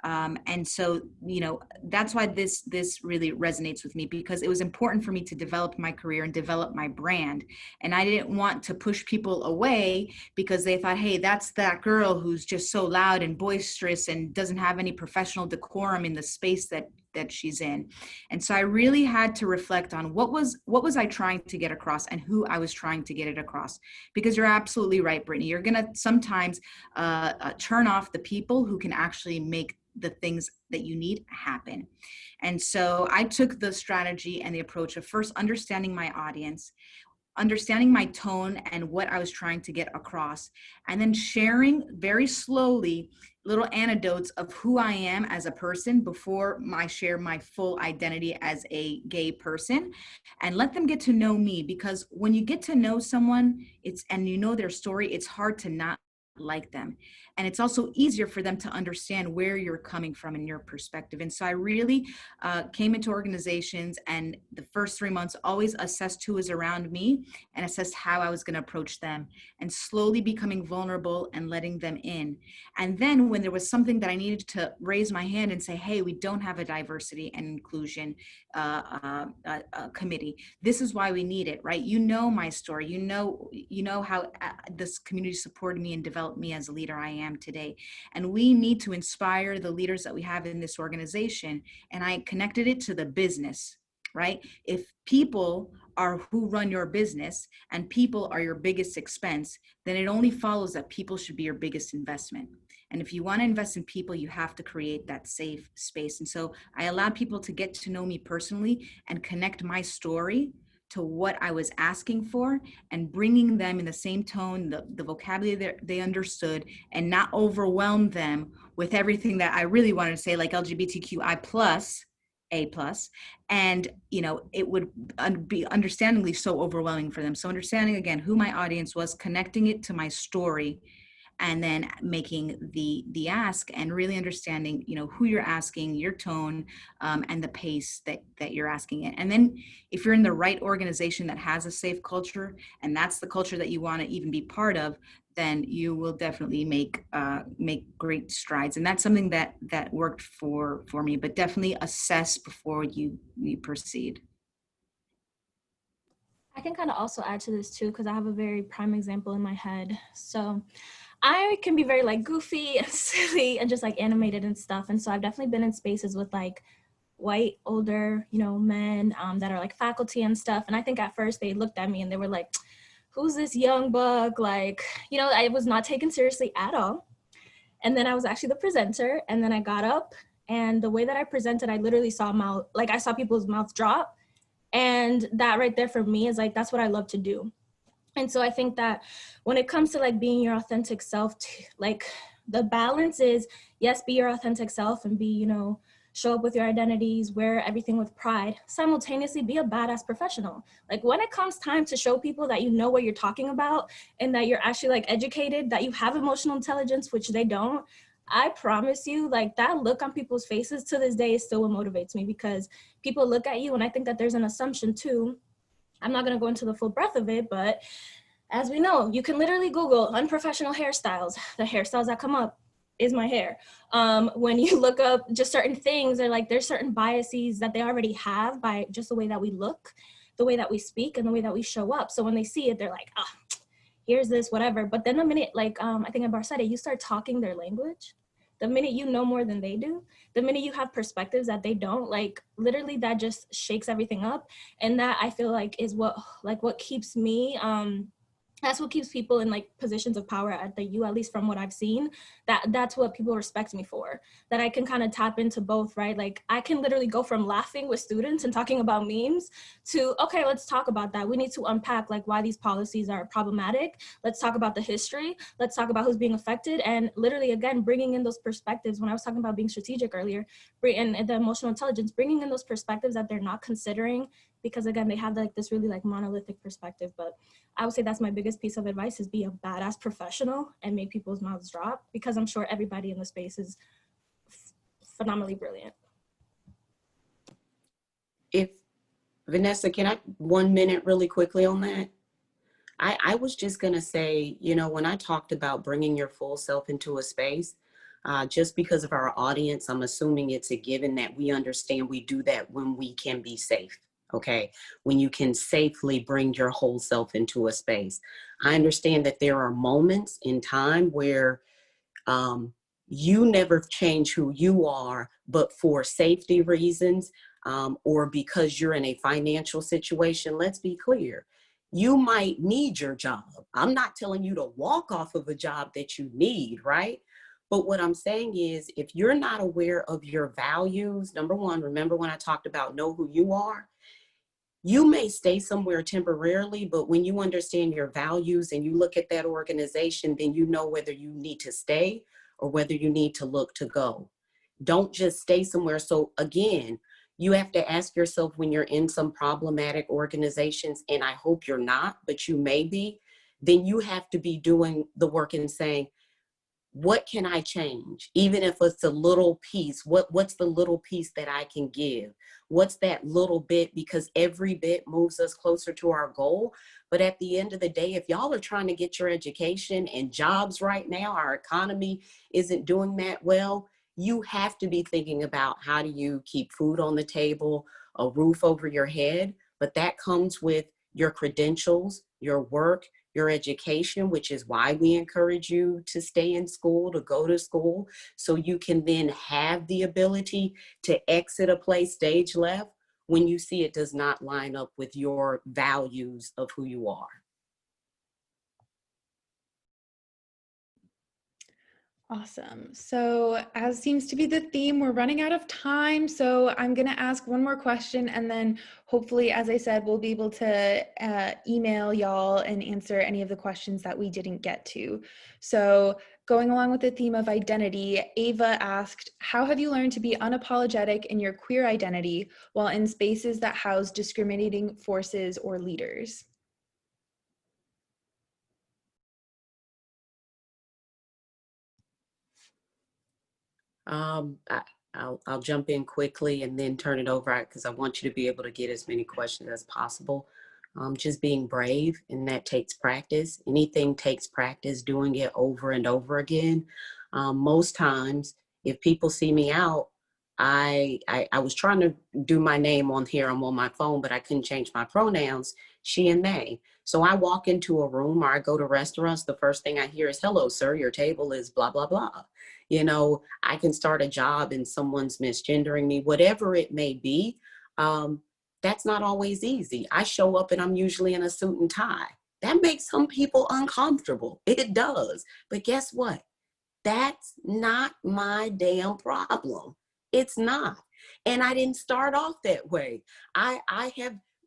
And so, you know, that's why this really resonates with me, because it was important for me to develop my career and develop my brand. And I didn't want to push people away because they thought, hey, that's that girl who's just so loud and boisterous and doesn't have any professional decorum in the space that she's in. And so I really had to reflect on what was I trying to get across and who I was trying to get it across. Because you're absolutely right, Brittany. You're going to sometimes turn off the people who can actually make the things that you need happen. And so I took the strategy and the approach of first understanding my audience, understanding my tone and what I was trying to get across, and then sharing very slowly little anecdotes of who I am as a person before I share my full identity as a gay person, and let them get to know me. Because when you get to know someone, and you know their story, it's hard to not like them. And it's also easier for them to understand where you're coming from and your perspective. And so I really came into organizations, and the first 3 months always assessed who was around me and assessed how I was going to approach them, and slowly becoming vulnerable and letting them in. And then when there was something that I needed to raise my hand and say, hey, we don't have a diversity and inclusion committee. This is why we need it, right? You know my story. You know how this community supported me and developed me as a leader I am today. And we need to inspire the leaders that we have in this organization. And I connected it to the business, right? If people are who run your business and people are your biggest expense, then it only follows that people should be your biggest investment. And if you want to invest in people, you have to create that safe space. And so I allowed people to get to know me personally and connect my story to what I was asking for, and bringing them in the same tone, the vocabulary that they understood, and not overwhelm them with everything that I really wanted to say, like LGBTQI plus, A plus, and it would be understandably so overwhelming for them. So understanding again who my audience was, connecting it to my story, and then making the ask, and really understanding who you're asking, your tone, and the pace that you're asking it. And then if you're in the right organization that has a safe culture, and that's the culture that you want to even be part of, then you will definitely make great strides. And that's something that worked for me. But definitely assess before you proceed. I can kind of also add to this too, because I have a very prime example in my head. So I can be very like goofy and silly and just like animated and stuff. And so I've definitely been in spaces with like white, older, men that are like faculty and stuff. And I think at first they looked at me and they were like, who's this young buck? Like, I was not taken seriously at all. And then I was actually the presenter. And then I got up, and the way that I presented, I literally I saw people's mouths drop. And that right there for me is like, that's what I love to do. And so I think that when it comes to like being your authentic self, like the balance is, yes, be your authentic self and be, show up with your identities, wear everything with pride, simultaneously be a badass professional. Like when it comes time to show people that you know what you're talking about and that you're actually like educated, that you have emotional intelligence, which they don't, I promise you, like that look on people's faces to this day is still what motivates me, because people look at you, and I think that there's an assumption too. I'm not going to go into the full breadth of it, but as we know, you can literally Google unprofessional hairstyles. The hairstyles that come up is my hair. When you look up just certain things, they're like, there's certain biases that they already have by just the way that we look, the way that we speak, and the way that we show up. So when they see it, they're like, here's this, whatever. But then the minute, like, I think Enbar said it, you start talking their language, the minute you know more than they do, the minute you have perspectives that they don't, like literally that just shakes everything up. And that I feel like is what keeps me, that's what keeps people in like positions of power at the U, at least from what I've seen. That's what people respect me for, that I can kind of tap into both, right? Like I can literally go from laughing with students and talking about memes to, okay, let's talk about that. We need to unpack like why these policies are problematic. Let's talk about the history. Let's talk about who's being affected. And literally, again, bringing in those perspectives. When I was talking about being strategic earlier, and the emotional intelligence, bringing in those perspectives that they're not considering, because again, they have like this really like monolithic perspective. But I would say that's my biggest piece of advice, is be a badass professional and make people's mouths drop, because I'm sure everybody in the space is phenomenally brilliant. If Vanessa, can I 1 minute really quickly on that? I was just going to say, when I talked about bringing your full self into a space, just because of our audience, I'm assuming it's a given that we understand we do that when we can be safe. Okay, when you can safely bring your whole self into a space. I understand that there are moments in time where you never change who you are, but for safety reasons, or because you're in a financial situation. Let's be clear. You might need your job. I'm not telling you to walk off of a job that you need, right? But what I'm saying is, if you're not aware of your values, number one, remember when I talked about know who you are? You may stay somewhere temporarily, but when you understand your values and you look at that organization, then you know whether you need to stay or whether you need to look to go. Don't just stay somewhere. So again, you have to ask yourself, when you're in some problematic organizations, and I hope you're not, but you may be, then you have to be doing the work and saying, what can I change? Even if it's a little piece, what's the little piece that I can give? What's that little bit? Because every bit moves us closer to our goal. But at the end of the day, if y'all are trying to get your education and jobs right now, our economy isn't doing that well, you have to be thinking about, how do you keep food on the table, a roof over your head? But that comes with your credentials, your work, your education, which is why we encourage you to stay in school, to go to school, so you can then have the ability to exit a place stage left when you see it does not line up with your values of who you are. Awesome. So as seems to be the theme, we're running out of time. So I'm going to ask one more question, and then hopefully, as I said, we'll be able to email y'all and answer any of the questions that we didn't get to. So going along with the theme of identity, Ava asked, how have you learned to be unapologetic in your queer identity while in spaces that house discriminating forces or leaders? I'll jump in quickly and then turn it over because I want you to be able to get as many questions as possible. Just being brave, and that takes practice. Anything takes practice, doing it over and over again. Most times, if people see me out, I was trying to do my name on here. I'm on my phone, but I couldn't change my pronouns, she and they. So I walk into a room or I go to restaurants, the first thing I hear is, hello, sir, your table is blah, blah, blah. You know, I can start a job and someone's misgendering me, whatever it may be. That's not always easy. I show up and I'm usually in a suit and tie. That makes some people uncomfortable. It does. But guess what? That's not my damn problem. It's not. And I didn't start off that way.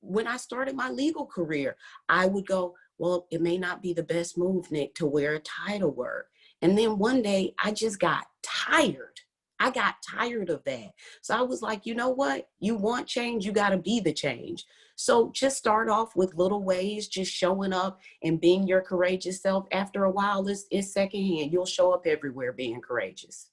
When I started my legal career, I would go, well, it may not be the best move, Nik, to wear a tie to work. And then one day I just got tired. I got tired of that. So I was like, you know what? You want change, you got to be the change. So just start off with little ways, just showing up and being your courageous self. After a while, it's secondhand. You'll show up everywhere being courageous.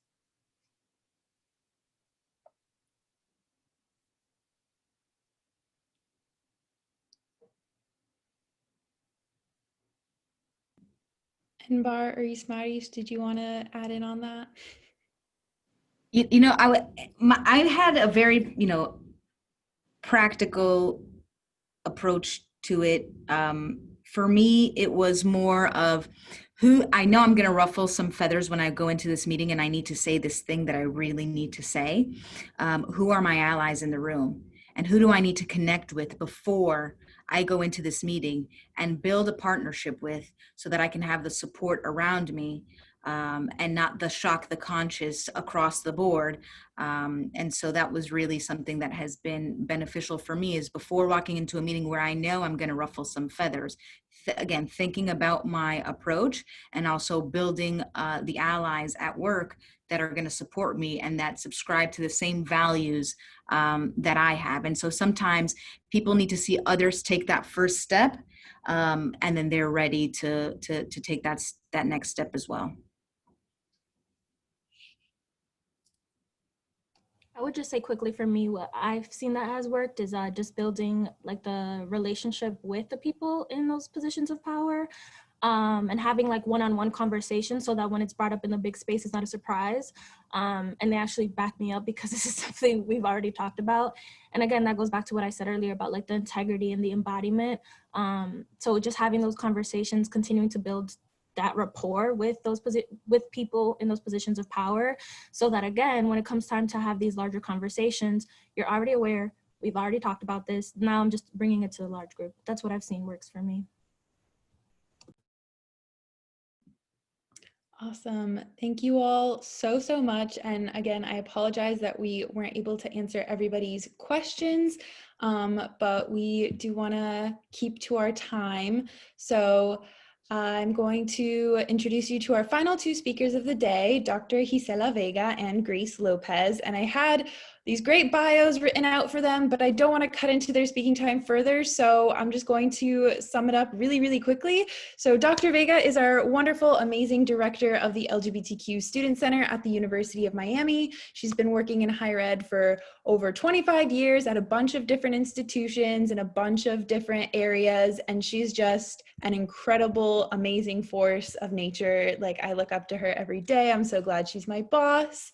Enbar or Ismaris, did you want to add in on that? You know, I had a very, practical approach to it. For me, it was more of I know I'm going to ruffle some feathers when I go into this meeting and I need to say this thing that I really need to say. Who are my allies in the room? And who do I need to connect with before I go into this meeting and build a partnership with, so that I can have the support around me, and not the shock the conscious across the board. And so that was really something that has been beneficial for me, is before walking into a meeting where I know I'm going to ruffle some feathers, again, thinking about my approach and also building the allies at work that are going to support me and that subscribe to the same values that I have. And so sometimes people need to see others take that first step, and then they're ready to take that next step as well. I would just say quickly, for me, what I've seen that has worked is just building like the relationship with the people in those positions of power, and having like one-on-one conversations, so that when it's brought up in the big space, it's not a surprise. And they actually back me up, because this is something we've already talked about. And again, that goes back to what I said earlier about like the integrity and the embodiment. So just having those conversations, continuing to build that rapport with with people in those positions of power, so that again, when it comes time to have these larger conversations, you're already aware, we've already talked about this, now I'm just bringing it to a large group. That's what I've seen works for me. Awesome. Thank you all so much. And again, I apologize that we weren't able to answer everybody's questions, but we do want to keep to our time. So I'm going to introduce you to our final two speakers of the day, Dr. Gisela Vega and Grace Lopez. And I had these great bios written out for them, but I don't want to cut into their speaking time further. So I'm just going to sum it up really quickly. So Dr. Vega is our wonderful, amazing director of the LGBTQ Student Center at the University of Miami. She's been working in higher ed for over 25 years at a bunch of different institutions in a bunch of different areas. And she's just an incredible, amazing force of nature. Like, I look up to her every day. I'm so glad she's my boss.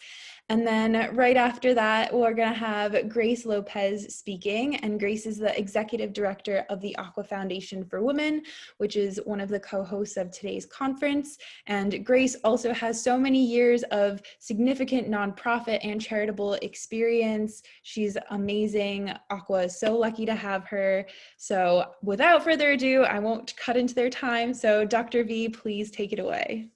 And then right after that, we're going to have Grace Lopez speaking. And Grace is the executive director of the Aqua Foundation for Women, which is one of the co-hosts of today's conference. And Grace also has so many years of significant nonprofit and charitable experience. She's amazing. Aqua is so lucky to have her. So without further ado, I won't cut into their time. So Dr. V, please take it away.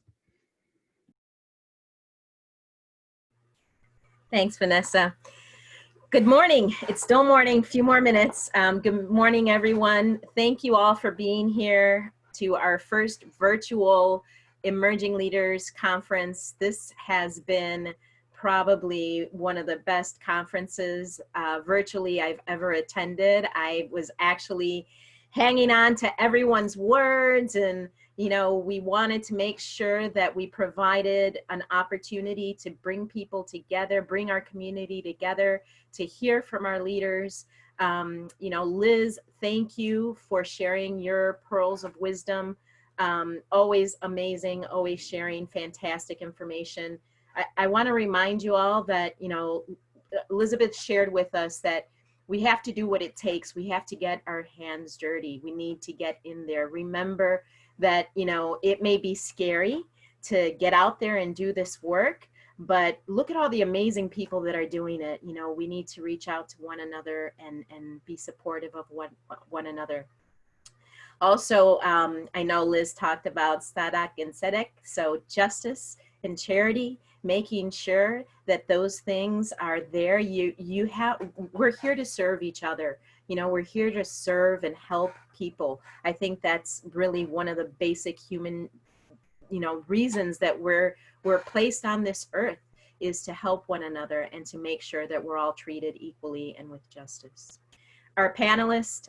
Thanks, Vanessa. Good morning. It's still morning, a few more minutes. Good morning, everyone. Thank you all for being here to our first virtual Emerging Leaders Conference. This has been probably one of the best conferences virtually I've ever attended. I was actually hanging on to everyone's words, and you know, we wanted to make sure that we provided an opportunity to bring people together, bring our community together, to hear from our leaders. You know, Liz, thank you for sharing your pearls of wisdom. Always amazing, always sharing fantastic information. I want to remind you all that, you know, Elizabeth shared with us that we have to do what it takes. We have to get our hands dirty. We need to get in there. Remember that, you know, it may be scary to get out there and do this work, but look at all the amazing people that are doing it. You know, we need to reach out to one another and be supportive of one another. Also, I know Liz talked about Sadak and Sedek, so justice and charity, making sure that those things are there. We're here to serve each other. You know, we're here to serve and help people. I think that's really one of the basic human, you know, reasons that we're placed on this earth, is to help one another and to make sure that we're all treated equally and with justice. Our panelists,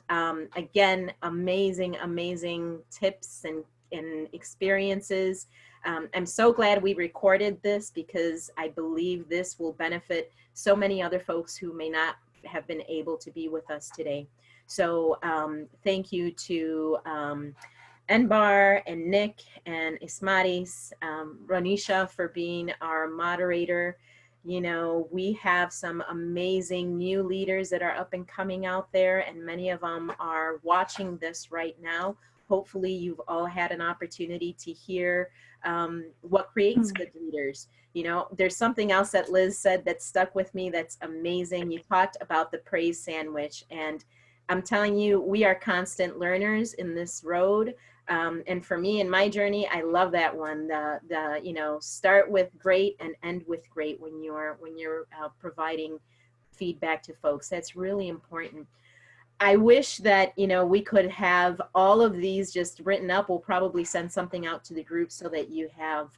again, amazing tips and experiences. I'm so glad we recorded this, because I believe this will benefit so many other folks who may not have been able to be with us today. So thank you to Enbar and Nik and Ismaris, Ronisha for being our moderator. You know, we have some amazing new leaders that are up and coming out there, and many of them are watching this right now. Hopefully you've all had an opportunity to hear what creates good leaders. You know, there's something else that Liz said that stuck with me that's amazing. You talked about the praise sandwich, and I'm telling you, we are constant learners in this road. And for me in my journey, I love that one. The you know, start with great and end with great when you're providing feedback to folks. That's really important. I wish that, you know, we could have all of these just written up. We'll probably send something out to the group so that you have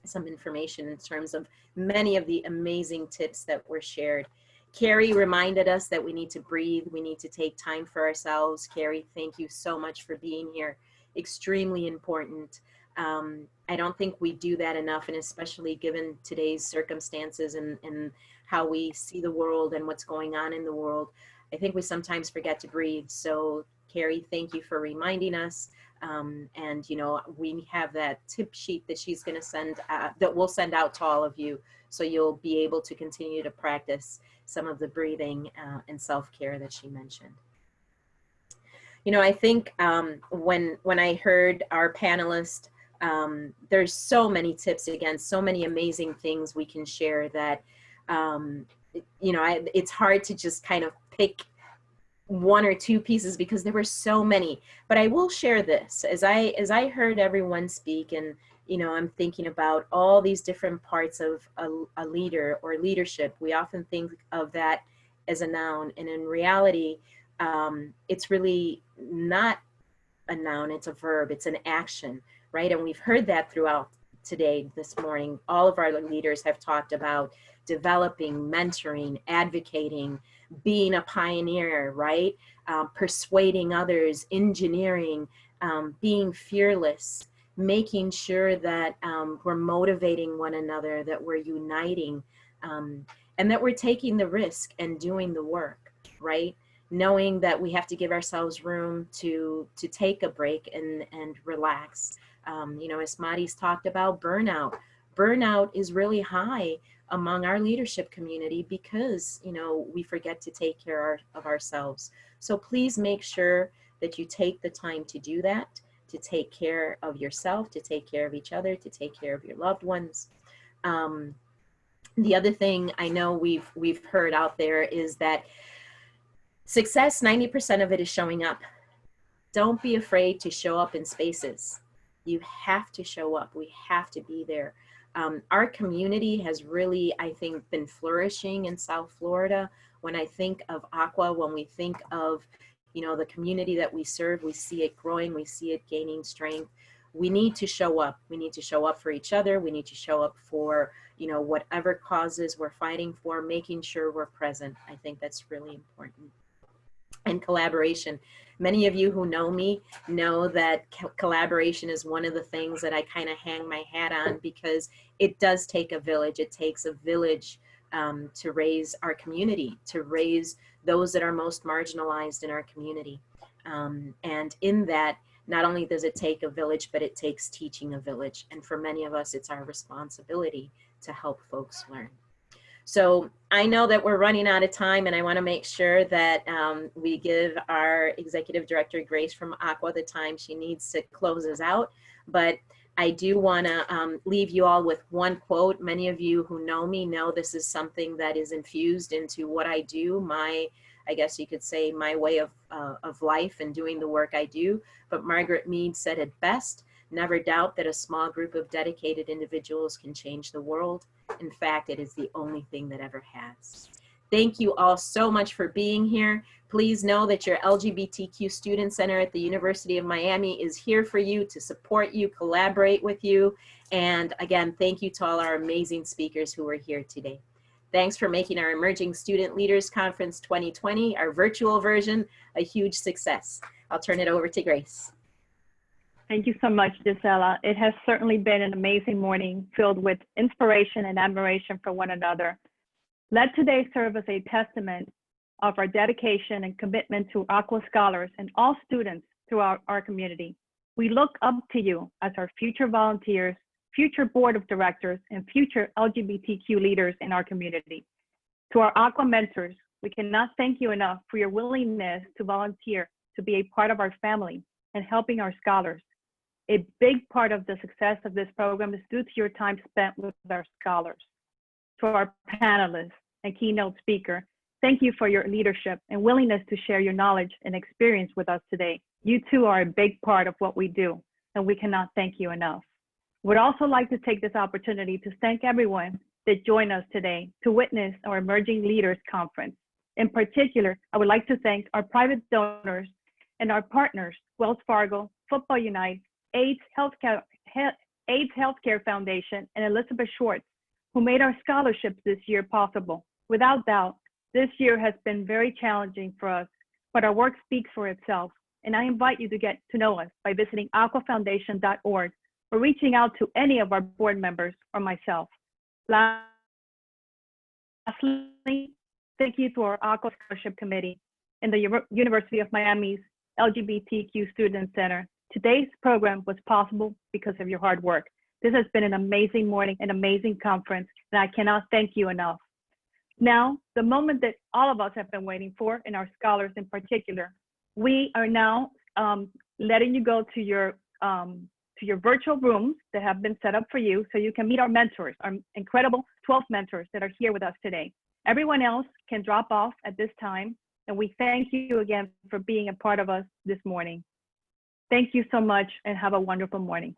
some information in terms of many of the amazing tips that were shared. Carrie reminded us that we need to breathe. We need to take time for ourselves. Carrie, thank you so much for being here. Extremely important. I don't think we do that enough, and especially given today's circumstances and how we see the world and what's going on in the world. I think we sometimes forget to breathe. So Carrie, thank you for reminding us. And you know, we have that tip sheet that she's going to send, that we'll send out to all of you, so you'll be able to continue to practice some of the breathing and self-care that she mentioned. You know, I think when I heard our panelist, there's so many tips, again, so many amazing things we can share that, you know, it's hard to just kind of pick one or two pieces because there were so many. But I will share this. As I heard everyone speak, and you know, I'm thinking about all these different parts of a leader or leadership. We often think of that as a noun, and in reality, it's really not a noun, it's a verb, it's an action, right? And we've heard that throughout today, this morning. All of our leaders have talked about developing, mentoring, advocating, being a pioneer, right? Persuading others, engineering, being fearless, making sure that we're motivating one another, that we're uniting, and that we're taking the risk and doing the work, right? Knowing that we have to give ourselves room to take a break and relax. You know, as Mari's talked about burnout. Burnout is really high among our leadership community because, you know, we forget to take care of ourselves. So please make sure that you take the time to do that, to take care of yourself, to take care of each other, to take care of your loved ones. The other thing I know we've heard out there is that success, 90% of it is showing up. Don't be afraid to show up in spaces. You have to show up. We have to be there. Our community has really, I think, been flourishing in South Florida. When I think of Aqua, when we think of, you know, the community that we serve, we see it growing, we see it gaining strength. We need to show up. We need to show up for each other. We need to show up for, you know, whatever causes we're fighting for, making sure we're present. I think that's really important. And collaboration. Many of you who know me know that collaboration is one of the things that I kind of hang my hat on, because it does take a village. It takes a village to raise our community, to raise those that are most marginalized in our community. And in that, not only does it take a village, but it takes teaching a village. And for many of us, it's our responsibility to help folks learn. So I know that we're running out of time, and I want to make sure that we give our Executive Director, Grace from Aqua, the time she needs to close us out. But I do want to leave you all with one quote. Many of you who know me know this is something that is infused into what I do, my, I guess you could say, my way of life and doing the work I do. But Margaret Mead said it best: never doubt that a small group of dedicated individuals can change the world. In fact, it is the only thing that ever has. Thank you all so much for being here. Please know that your LGBTQ Student Center at the University of Miami is here for you, to support you, collaborate with you. And again, thank you to all our amazing speakers who are here today. Thanks for making our Emerging Student Leaders Conference 2020, our virtual version, a huge success. I'll turn it over to Grace. Thank you so much, Gisela. It has certainly been an amazing morning filled with inspiration and admiration for one another. Let today serve as a testament of our dedication and commitment to Aqua scholars and all students throughout our community. We look up to you as our future volunteers, future board of directors, and future LGBTQ leaders in our community. To our Aqua mentors, we cannot thank you enough for your willingness to volunteer to be a part of our family and helping our scholars. A big part of the success of this program is due to your time spent with our scholars. To our panelists and keynote speaker, thank you for your leadership and willingness to share your knowledge and experience with us today. You too are a big part of what we do, and we cannot thank you enough. We'd also like to take this opportunity to thank everyone that joined us today to witness our Emerging Leaders Conference. In particular, I would like to thank our private donors and our partners, Wells Fargo, Football Unite, AIDS Healthcare Foundation, and Elizabeth Schwartz, who made our scholarships this year possible. Without doubt, this year has been very challenging for us, but our work speaks for itself. And I invite you to get to know us by visiting aquafoundation.org or reaching out to any of our board members or myself. Lastly, thank you to our Aqua Scholarship Committee and the University of Miami's LGBTQ Student Center. Today's program was possible because of your hard work. This has been an amazing morning, an amazing conference, and I cannot thank you enough. Now, the moment that all of us have been waiting for, and our scholars in particular, we are now letting you go to your virtual rooms that have been set up for you so you can meet our mentors, our incredible 12 mentors that are here with us today. Everyone else can drop off at this time, and we thank you again for being a part of us this morning. Thank you so much and have a wonderful morning.